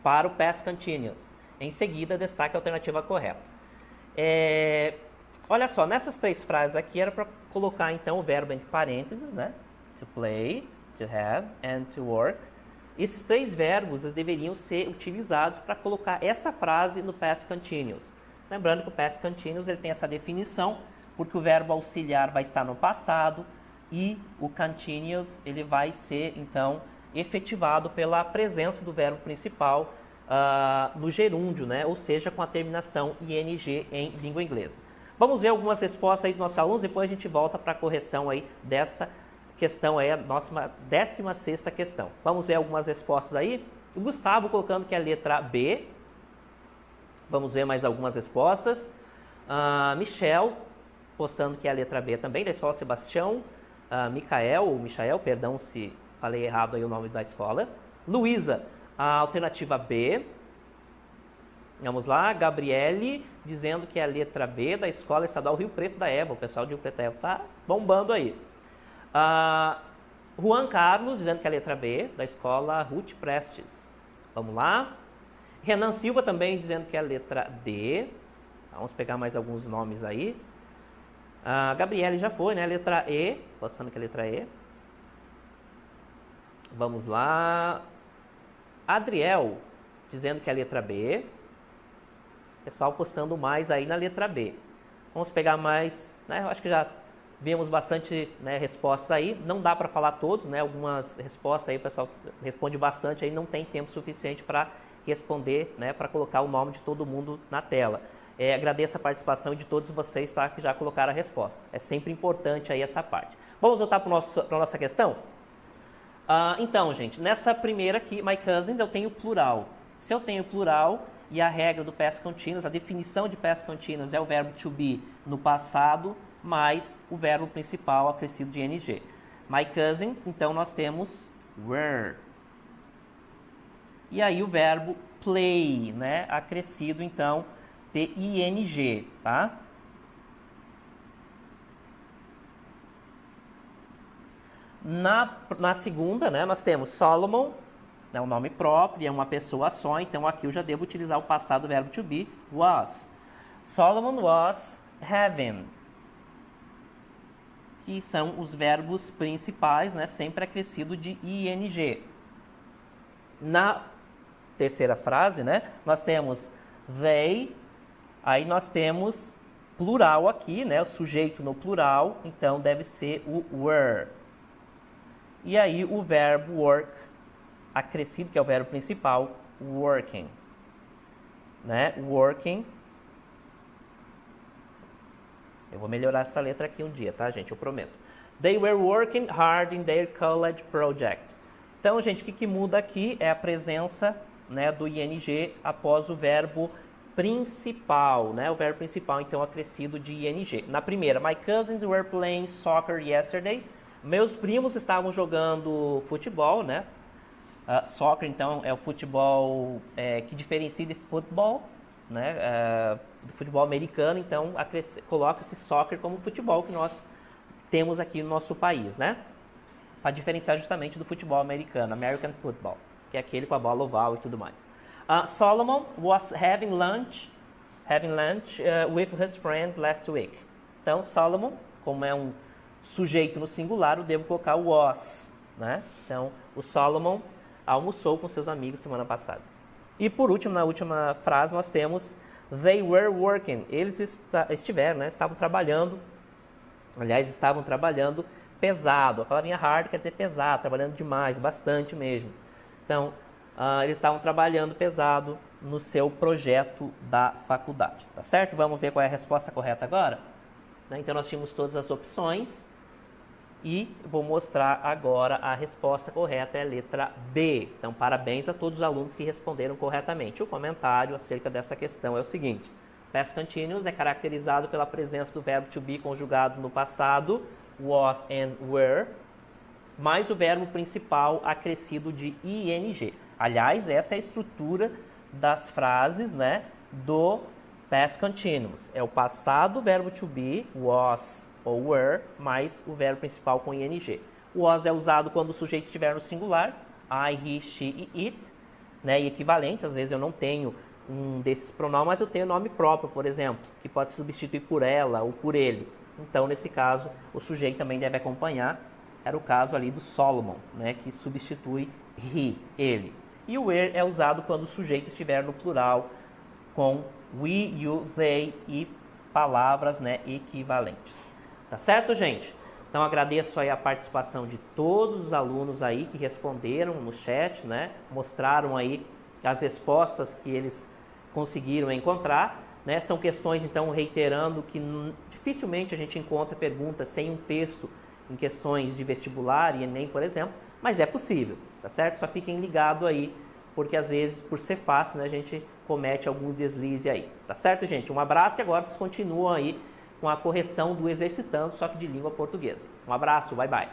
para o past continuous. Em seguida, destaque a alternativa correta. Olha só, nessas três frases aqui era para colocar então o verbo entre parênteses, né? To play, to have and to work. Esses três verbos deveriam ser utilizados para colocar essa frase no past continuous. Lembrando que o past continuous ele tem essa definição, porque o verbo auxiliar vai estar no passado e o continuous ele vai ser, então, efetivado pela presença do verbo principal no gerúndio, né? Ou seja, com a terminação ing em língua inglesa. Vamos ver algumas respostas aí dos nossos alunos, depois a gente volta para a correção aí dessa questão aí, a nossa 16ª questão. Vamos ver algumas respostas aí. O Gustavo colocando que é a letra B, Vamos ver mais algumas respostas. Michel, postando que é a letra B também, da Escola Sebastião. Michael, perdão se falei errado aí o nome da escola. Luísa, a alternativa B. Vamos lá, Gabriele, dizendo que é a letra B da Escola Estadual Rio Preto da Eva. O pessoal de Rio Preto da Eva está bombando aí. Juan Carlos, dizendo que é a letra B da Escola Ruth Prestes. Vamos lá. Renan Silva também dizendo que é a letra D. Vamos pegar mais alguns nomes aí. Gabriele já foi, né? Letra E. Passando que é a letra E. Vamos lá. Adriel, dizendo que é a letra B. Pessoal postando mais aí na letra B. Vamos pegar mais, né? Eu acho que já vimos bastante, né, respostas aí. Não dá para falar todos, né? Algumas respostas aí o pessoal responde bastante aí, não tem tempo suficiente para responder, né? Para colocar o nome de todo mundo na tela. Agradeço a participação de todos vocês, tá? Que já colocaram a resposta. É sempre importante aí essa parte. Vamos voltar para a nossa questão? Então, gente, nessa primeira aqui, my cousins, eu tenho plural. Se eu tenho plural e a regra do past continuous, a definição de past continuous é o verbo to be no passado, mais o verbo principal acrescido de ing. My cousins, então nós temos were. E aí o verbo play, né, acrescido então de ing, tá? Na segunda, né, nós temos Solomon, é um nome próprio, é uma pessoa só, então aqui eu já devo utilizar o passado do verbo to be, was. Solomon was having, que são os verbos principais, né, sempre acrescido de ing. Na terceira frase, né, nós temos they, aí nós temos plural aqui, né, o sujeito no plural, então deve ser o were. E aí o verbo work acrescido, que é o verbo principal, working, né? Working. Eu vou melhorar essa letra aqui um dia, tá, gente? Eu prometo. They were working hard in their college project. Então, gente, o que muda aqui é a presença, né, do ing após o verbo principal, né? O verbo principal, então, acrescido de ing. Na primeira, my cousins were playing soccer yesterday. Meus primos estavam jogando futebol, né? Soccer, então, é o futebol que diferencia de futebol, né? Do futebol americano, então, coloca-se soccer como futebol que nós temos aqui no nosso país, né? Para diferenciar justamente do futebol americano, American Football, que é aquele com a bola oval e tudo mais. Solomon was having lunch with his friends last week. Então, Solomon, como é um sujeito no singular, eu devo colocar o was, né? Então, o Solomon almoçou com seus amigos semana passada. E por último, na última frase, nós temos they were working. Eles estiveram, né? Estavam trabalhando. Aliás, estavam trabalhando pesado. A palavrinha hard quer dizer pesado, trabalhando demais, bastante mesmo. Então, eles estavam trabalhando pesado no seu projeto da faculdade. Tá certo? Vamos ver qual é a resposta correta agora? Então, nós tínhamos todas as opções e vou mostrar agora a resposta correta, é a letra B. Então, parabéns a todos os alunos que responderam corretamente. O comentário acerca dessa questão é o seguinte: past continuous é caracterizado pela presença do verbo to be conjugado no passado, was and were, mais o verbo principal acrescido de ing. Aliás, essa é a estrutura das frases, né, do past continuous. É o passado, o verbo to be, was ou were, mais o verbo principal com ing. O was é usado quando o sujeito estiver no singular, I, he, she e it, né, e equivalente. Às vezes eu não tenho um desses pronomes, mas eu tenho nome próprio, por exemplo, que pode se substituir por ela ou por ele. Então, nesse caso, o sujeito também deve acompanhar. Era o caso ali do Solomon, né, que substitui he, ele. E o were é usado quando o sujeito estiver no plural com we, you, they e palavras, né, equivalentes. Tá certo, gente? Então, agradeço aí a participação de todos os alunos aí que responderam no chat, né, mostraram aí as respostas que eles conseguiram encontrar, né? São questões, então, reiterando que dificilmente a gente encontra perguntas sem um texto em questões de vestibular e Enem, por exemplo, mas é possível, tá certo? Só fiquem ligados aí, porque às vezes, por ser fácil, né, a gente comete algum deslize aí. Tá certo, gente? Um abraço e agora vocês continuam aí com a correção do Exercitando, só que de língua portuguesa. Um abraço, bye bye.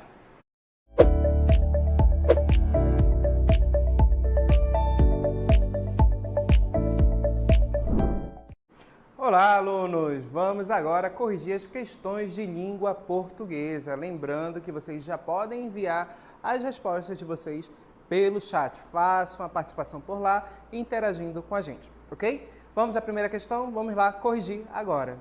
Olá, alunos! Vamos agora corrigir as questões de língua portuguesa. Lembrando que vocês já podem enviar as respostas de vocês pelo chat. Façam a participação por lá, interagindo com a gente, ok? Vamos à primeira questão? Vamos lá corrigir agora.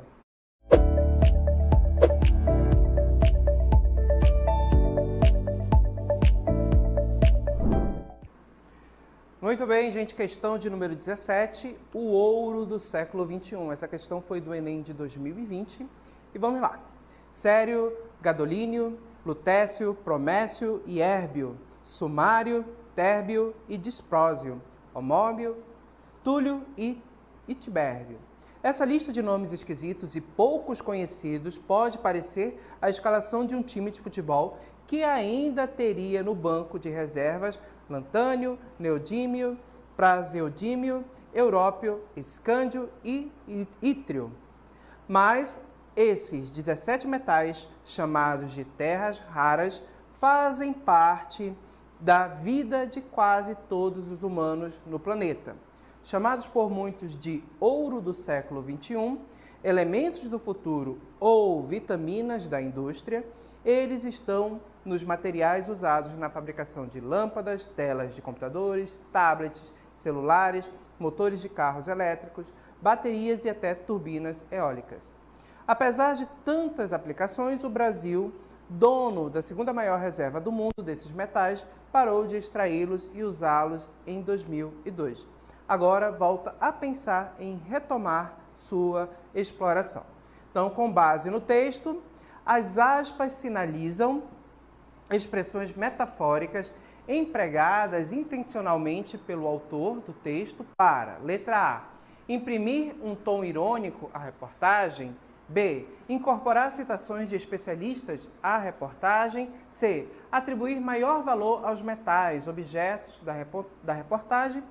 Muito bem, gente, questão de número 17, o ouro do século XXI. Essa questão foi do Enem de 2020 e vamos lá. Sério, gadolínio, lutécio, promécio e érbio, sumário, térbio e disprósio, homóbio, túlio e itibérbio. Essa lista de nomes esquisitos e poucos conhecidos pode parecer a escalação de um time de futebol que ainda teria no banco de reservas lantânio, neodímio, praseodímio, európio, escândio e ítrio. Mas esses 17 metais, chamados de terras raras, fazem parte da vida de quase todos os humanos no planeta. Chamados por muitos de ouro do século XXI, elementos do futuro ou vitaminas da indústria, eles estão nos materiais usados na fabricação de lâmpadas, telas de computadores, tablets, celulares, motores de carros elétricos, baterias e até turbinas eólicas. Apesar de tantas aplicações, o Brasil, dono da segunda maior reserva do mundo desses metais, parou de extraí-los e usá-los em 2002. Agora volta a pensar em retomar sua exploração. Então, com base no texto, as aspas sinalizam expressões metafóricas empregadas intencionalmente pelo autor do texto para, letra A, imprimir um tom irônico à reportagem, B, incorporar citações de especialistas à reportagem, C, atribuir maior valor aos metais, objetos da reportagem,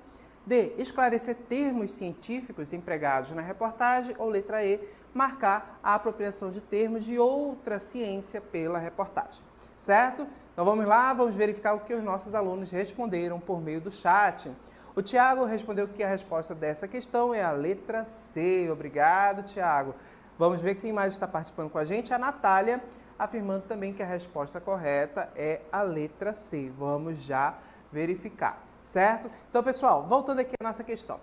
D, esclarecer termos científicos empregados na reportagem, ou letra E, marcar a apropriação de termos de outra ciência pela reportagem. Certo? Então vamos lá, vamos verificar o que os nossos alunos responderam por meio do chat. O Tiago respondeu que a resposta dessa questão é a letra C. Obrigado, Tiago. Vamos ver quem mais está participando com a gente. A Natália afirmando também que a resposta correta é a letra C. Vamos já verificar. Certo? Então, pessoal, voltando aqui à nossa questão.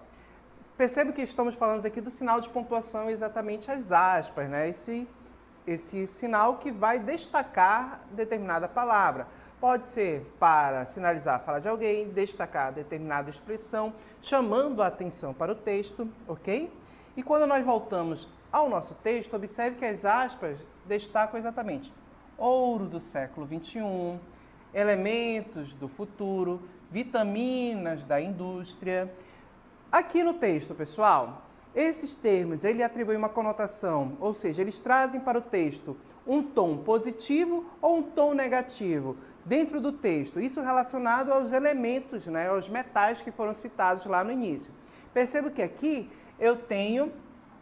Percebe que estamos falando aqui do sinal de pontuação, exatamente as aspas, né? Esse sinal que vai destacar determinada palavra. Pode ser para sinalizar a fala de alguém, destacar determinada expressão, chamando a atenção para o texto, ok? E quando nós voltamos ao nosso texto, observe que as aspas destacam exatamente ouro do século XXI, elementos do futuro, vitaminas da indústria. Aqui no texto, pessoal, esses termos, ele atribuem uma conotação, ou seja, eles trazem para o texto um tom positivo ou um tom negativo dentro do texto. Isso relacionado aos elementos, né, aos metais que foram citados lá no início. Perceba que aqui eu tenho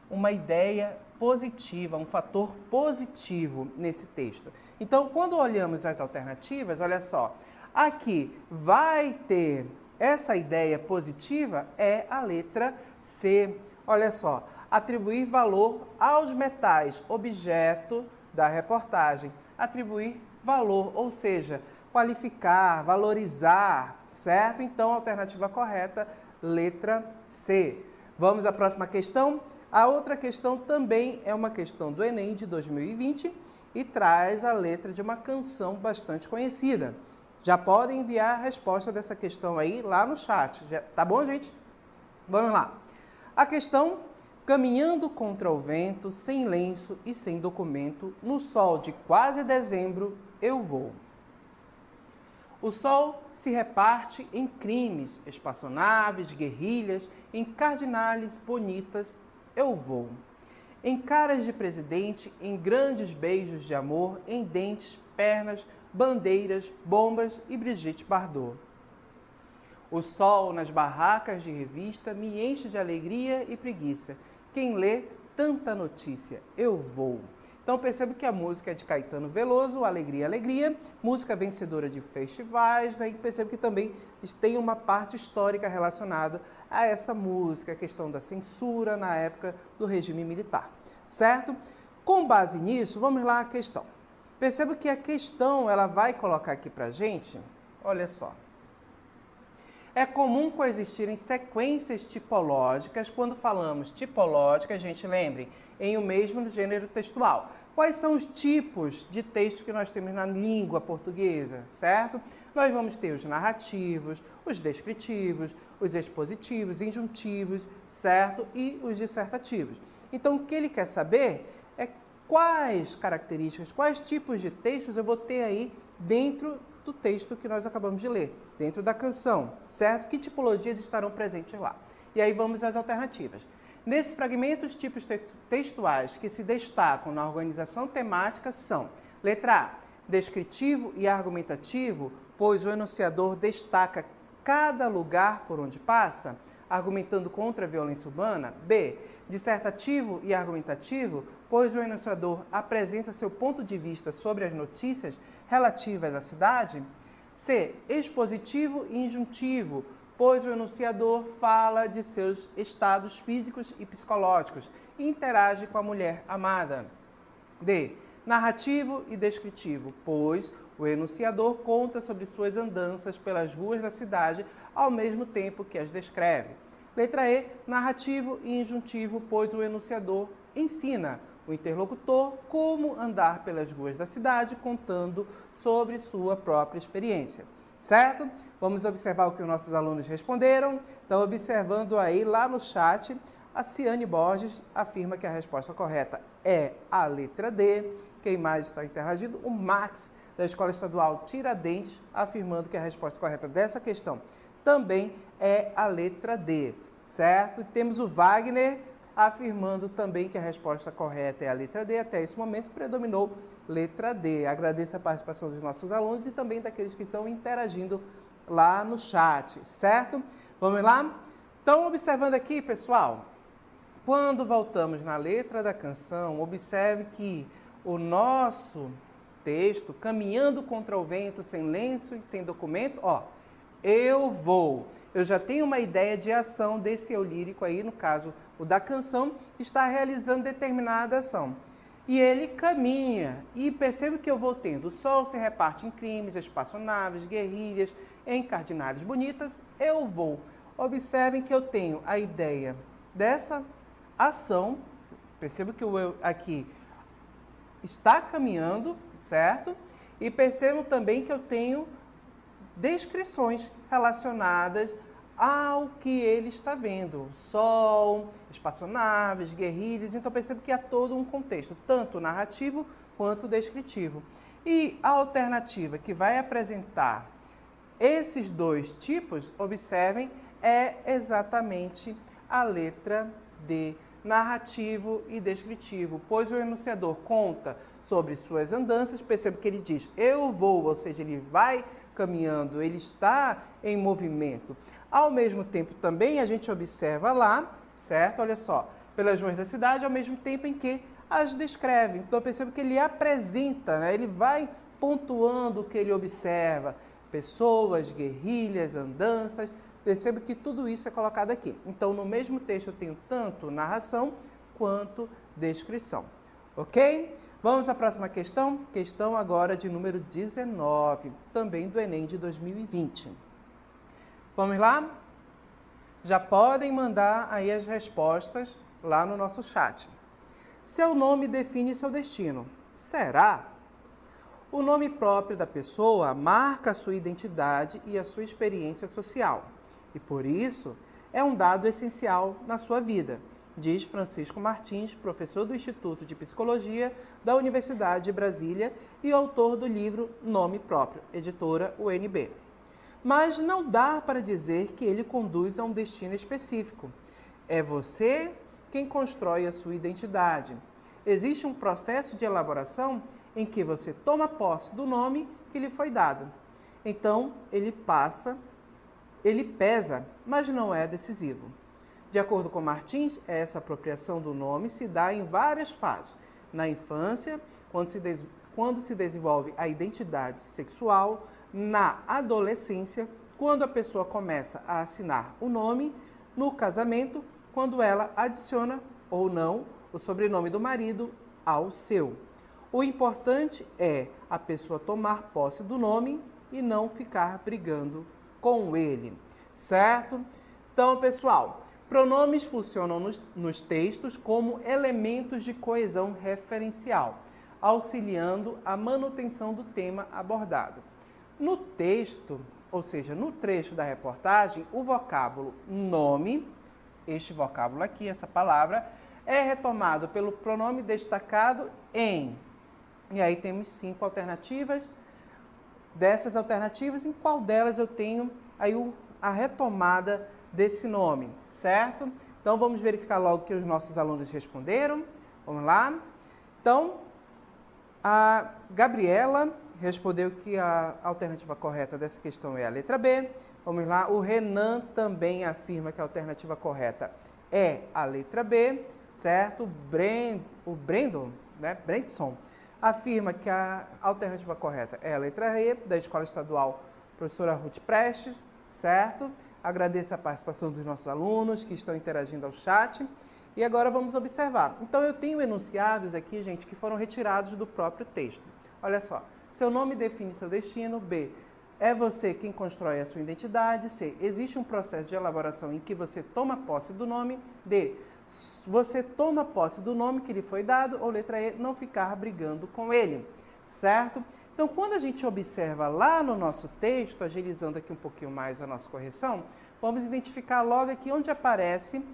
uma ideia positiva, um fator positivo nesse texto. Então, quando olhamos as alternativas, olha só, aqui vai ter essa ideia positiva é a letra C. Olha só, atribuir valor aos metais, objeto da reportagem. Atribuir valor, ou seja, qualificar, valorizar, certo? Então, a alternativa correta, letra C. Vamos à próxima questão. A outra questão também é uma questão do Enem de 2020 e traz a letra de uma canção bastante conhecida. Já podem enviar a resposta dessa questão aí lá no chat. Tá bom, gente? Vamos lá. A questão: caminhando contra o vento, sem lenço e sem documento, no sol de quase dezembro eu vou. O sol se reparte em crimes, espaçonaves, guerrilhas, em cardinales bonitas eu vou. Em caras de presidente, em grandes beijos de amor, em dentes, pernas, bandeiras, bombas e Brigitte Bardot. O sol nas barracas de revista me enche de alegria e preguiça. Quem lê tanta notícia, eu vou. Então percebo que a música é de Caetano Veloso, Alegria, Alegria, música vencedora de festivais, daí percebo que também tem uma parte histórica relacionada a essa música, a questão da censura na época do regime militar, certo? Com base nisso, vamos lá à questão. Percebo que a questão, ela vai colocar aqui pra gente, olha só. É comum coexistirem sequências tipológicas. Quando falamos tipológica, a gente lembre, em o mesmo gênero textual. Quais são os tipos de texto que nós temos na língua portuguesa, certo? Nós vamos ter os narrativos, os descritivos, os expositivos, injuntivos, certo? E os dissertativos. Então, o que ele quer saber é quais características, quais tipos de textos eu vou ter aí dentro do texto que nós acabamos de ler, dentro da canção, certo? Que tipologias estarão presentes lá? E aí vamos às alternativas. Nesse fragmento, os tipos textuais que se destacam na organização temática são: letra A, descritivo e argumentativo, pois o enunciador destaca cada lugar por onde passa, argumentando contra a violência urbana. B, dissertativo e argumentativo, pois o enunciador apresenta seu ponto de vista sobre as notícias relativas à cidade. C, expositivo e injuntivo, pois o enunciador fala de seus estados físicos e psicológicos e interage com a mulher amada. D, narrativo e descritivo, pois o enunciador conta sobre suas andanças pelas ruas da cidade ao mesmo tempo que as descreve. Letra E, narrativo e injuntivo, pois o enunciador ensina o interlocutor como andar pelas ruas da cidade, contando sobre sua própria experiência. Certo? Vamos observar o que os nossos alunos responderam. Então, observando aí lá no chat, a Ciane Borges afirma que a resposta correta é a letra D. Quem mais está interagindo? O Max, da Escola Estadual Tiradentes, afirmando que a resposta correta dessa questão também é a letra D, certo? Temos o Wagner afirmando também que a resposta correta é a letra D. Até esse momento predominou letra D. Agradeço a participação dos nossos alunos e também daqueles que estão interagindo lá no chat, certo? Vamos lá? Então, observando aqui, pessoal, quando voltamos na letra da canção, observe que o nosso texto, caminhando contra o vento, sem lenço e sem documento, ó, eu vou. Eu já tenho uma ideia de ação desse eu lírico aí, no caso, o da canção, que está realizando determinada ação. E ele caminha, e percebo que eu vou tendo: o sol se reparte em crimes, espaçonaves, guerrilhas, em cardinales bonitas, eu vou. Observem que eu tenho a ideia dessa ação, percebo que o eu aqui está caminhando, certo? E percebam também que eu tenho descrições relacionadas ao que ele está vendo: sol, espaçonaves, guerrilhas. Então percebo que há todo um contexto, tanto narrativo quanto descritivo. E a alternativa que vai apresentar esses dois tipos, observem, é exatamente a letra D, narrativo e descritivo, pois o enunciador conta sobre suas andanças. Percebe que ele diz eu vou, ou seja, ele vai caminhando, ele está em movimento. Ao mesmo tempo também a gente observa lá, certo? Olha só, pelas ruas da cidade, ao mesmo tempo em que as descreve. Então eu percebo que ele apresenta, né? Ele vai pontuando o que ele observa: pessoas, guerrilhas, andanças. Percebo que tudo isso é colocado aqui. Então, no mesmo texto eu tenho tanto narração quanto descrição. Ok? Vamos à próxima questão. Questão agora de número 19, também do Enem de 2020. Vamos lá? Já podem mandar aí as respostas lá no nosso chat. Seu nome define seu destino. Será? O nome próprio da pessoa marca a sua identidade e a sua experiência social. E por isso, é um dado essencial na sua vida, diz Francisco Martins, professor do Instituto de Psicologia da Universidade de Brasília e autor do livro Nome Próprio, editora UNB. Mas não dá para dizer que ele conduz a um destino específico. É você quem constrói a sua identidade. Existe um processo de elaboração em que você toma posse do nome que lhe foi dado. Então, ele passa ele pesa, mas não é decisivo. De acordo com Martins, essa apropriação do nome se dá em várias fases. Na infância, quando se desenvolve a identidade sexual, na adolescência, quando a pessoa começa a assinar o nome, no casamento, quando ela adiciona ou não o sobrenome do marido ao seu. O importante é a pessoa tomar posse do nome e não ficar brigando com ele, certo? Então, pessoal, pronomes funcionam nos textos como elementos de coesão referencial, auxiliando a manutenção do tema abordado. No texto, ou seja, no trecho da reportagem, o vocábulo nome, este vocábulo aqui, essa palavra, é retomado pelo pronome destacado em. E aí temos 5 alternativas. Dessas alternativas, em qual delas eu tenho aí a retomada desse nome, certo? Então, vamos verificar logo que os nossos alunos responderam. Vamos lá. Então, a Gabriela respondeu que a alternativa correta dessa questão é a letra B. Vamos lá. O Renan também afirma que a alternativa correta é a letra B, certo? O Brandon, né? Brandson, afirma que a alternativa correta é a letra E, da Escola Estadual Professora Ruth Prestes, certo? Agradeço a participação dos nossos alunos que estão interagindo ao chat. E agora vamos observar. Então, eu tenho enunciados aqui, gente, que foram retirados do próprio texto. Olha só. Seu nome define seu destino. B. É você quem constrói a sua identidade. C. Existe um processo de elaboração em que você toma posse do nome. D. Você toma posse do nome que lhe foi dado. Ou letra E. Não ficar brigando com ele. Certo? Então, quando a gente observa lá no nosso texto, agilizando aqui um pouquinho mais a nossa correção, vamos identificar logo aqui onde aparece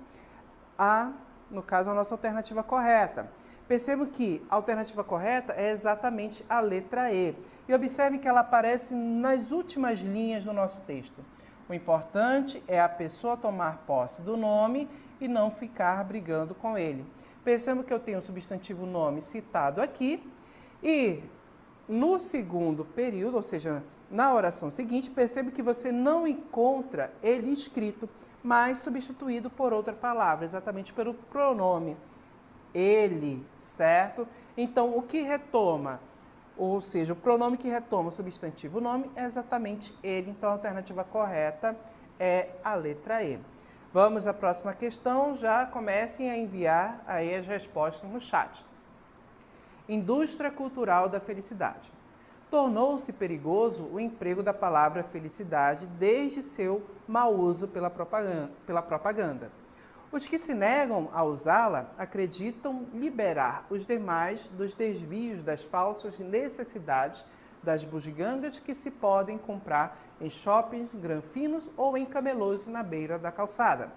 no caso, a nossa alternativa correta. Percebo que a alternativa correta é exatamente a letra E. E observe que ela aparece nas últimas linhas do nosso texto. O importante é a pessoa tomar posse do nome e não ficar brigando com ele. Percebo que eu tenho o substantivo nome citado aqui e no segundo período, ou seja, na oração seguinte, percebo que você não encontra ele escrito, mas substituído por outra palavra, exatamente pelo pronome ele, certo? Então, o que retoma, ou seja, o pronome que retoma o substantivo nome é exatamente ele. Então, a alternativa correta é a letra E. Vamos à próxima questão, já comecem a enviar aí as respostas no chat. Indústria cultural da felicidade. Tornou-se perigoso o emprego da palavra felicidade desde seu mau uso pela propaganda. Os que se negam a usá-la acreditam liberar os demais dos desvios das falsas necessidades das bugigangas que se podem comprar em shoppings granfinos ou em camelôs na beira da calçada,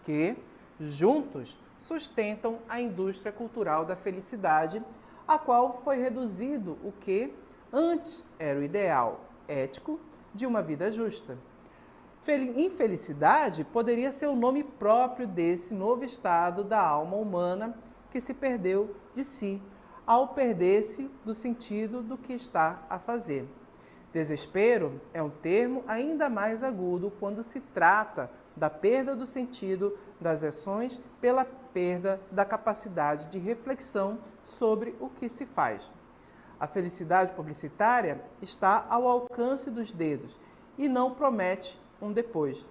que, juntos, sustentam a indústria cultural da felicidade, a qual foi reduzido o que antes era o ideal ético de uma vida justa. Infelicidade poderia ser o nome próprio desse novo estado da alma humana que se perdeu de si, ao perder-se do sentido do que está a fazer. Desespero é um termo ainda mais agudo quando se trata da perda do sentido das ações pela perda da capacidade de reflexão sobre o que se faz. A felicidade publicitária está ao alcance dos dedos e não promete um depois.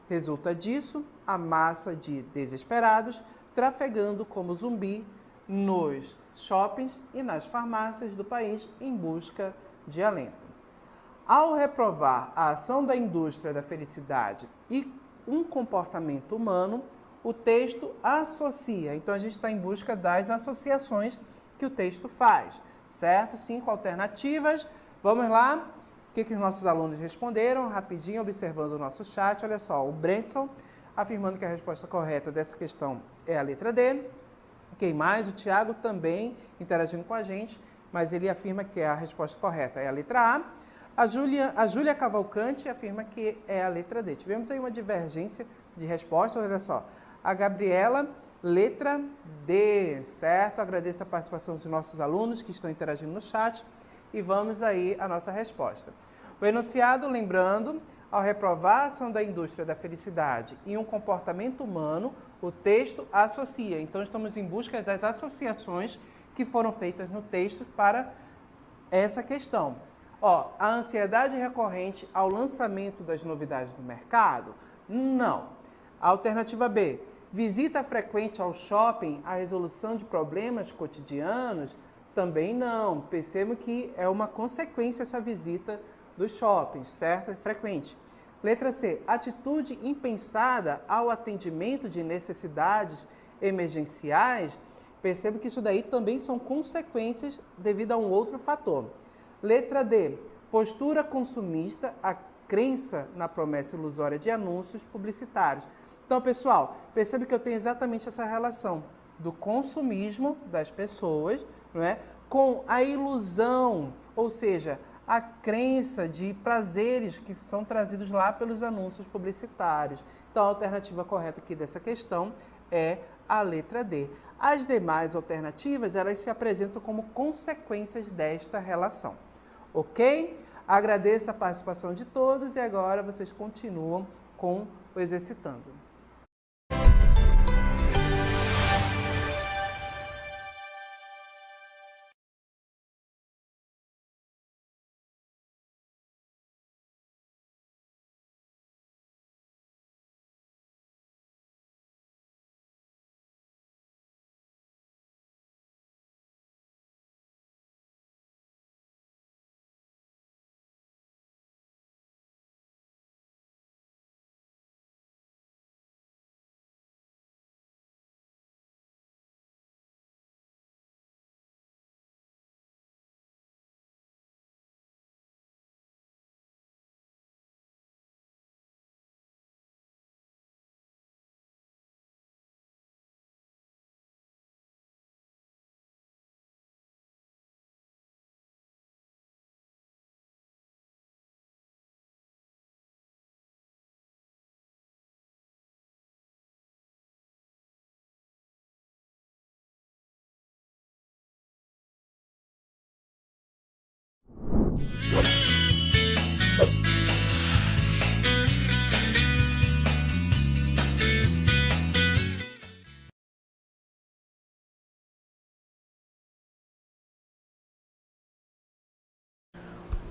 Resulta disso a massa de desesperados trafegando como zumbi nos shoppings e nas farmácias do país em busca de alento. Ao reprovar a ação da indústria da felicidade e um comportamento humano, o texto associa. Então, a gente está em busca das associações que o texto faz, certo? 5 alternativas. Vamos lá. O que os nossos alunos responderam? Rapidinho, observando o nosso chat. Olha só, o Brentson afirmando que a resposta correta dessa questão é a letra D. Quem mais? O Tiago também interagindo com a gente, mas ele afirma que a resposta correta é a letra A. A Júlia Cavalcante afirma que é a letra D. Tivemos aí uma divergência de respostas, olha só. A Gabriela, letra D, certo? Agradeço a participação dos nossos alunos que estão interagindo no chat. E vamos aí à nossa resposta. O enunciado, lembrando, ao reprovar a ação da indústria da felicidade em um comportamento humano, o texto associa. Então, estamos em busca das associações que foram feitas no texto para essa questão. Ó, a ansiedade recorrente ao lançamento das novidades do mercado? Não. Alternativa B, visita frequente ao shopping, a resolução de problemas cotidianos? Também não. Percebo que é uma consequência essa visita dos shoppings, certo? Frequente. Letra C, atitude impensada ao atendimento de necessidades emergenciais? Percebo que isso daí também são consequências devido a um outro fator. Letra D, postura consumista, a crença na promessa ilusória de anúncios publicitários. Então, pessoal, percebe que eu tenho exatamente essa relação do consumismo das pessoas, não é, com a ilusão, ou seja, a crença de prazeres que são trazidos lá pelos anúncios publicitários. Então, a alternativa correta aqui dessa questão é a letra D. As demais alternativas, elas se apresentam como consequências desta relação. Ok? Agradeço a participação de todos e agora vocês continuam com o Exercitando.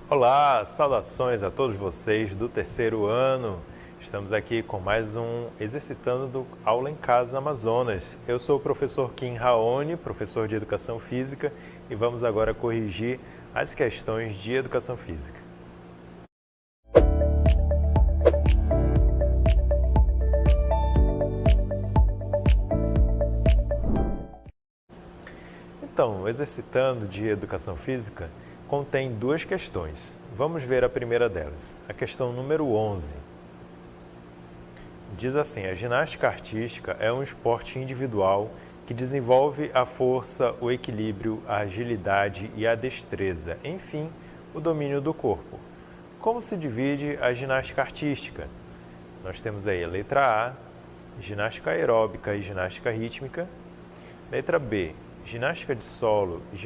Olá, saudações a todos vocês do terceiro ano. Estamos aqui com mais um Exercitando do Aula em Casa Amazonas. Eu sou o professor Kim Raoni, professor de Educação Física, e vamos agora corrigir as questões de Educação Física. Então, o Exercitando de Educação Física contém duas questões. Vamos ver a primeira delas, a questão número 11. Diz assim: a ginástica artística é um esporte individual que desenvolve a força, o equilíbrio, a agilidade e a destreza, enfim, o domínio do corpo. Como se divide a ginástica artística? Nós temos aí a letra A, ginástica aeróbica e ginástica rítmica. Letra B, ginástica de solo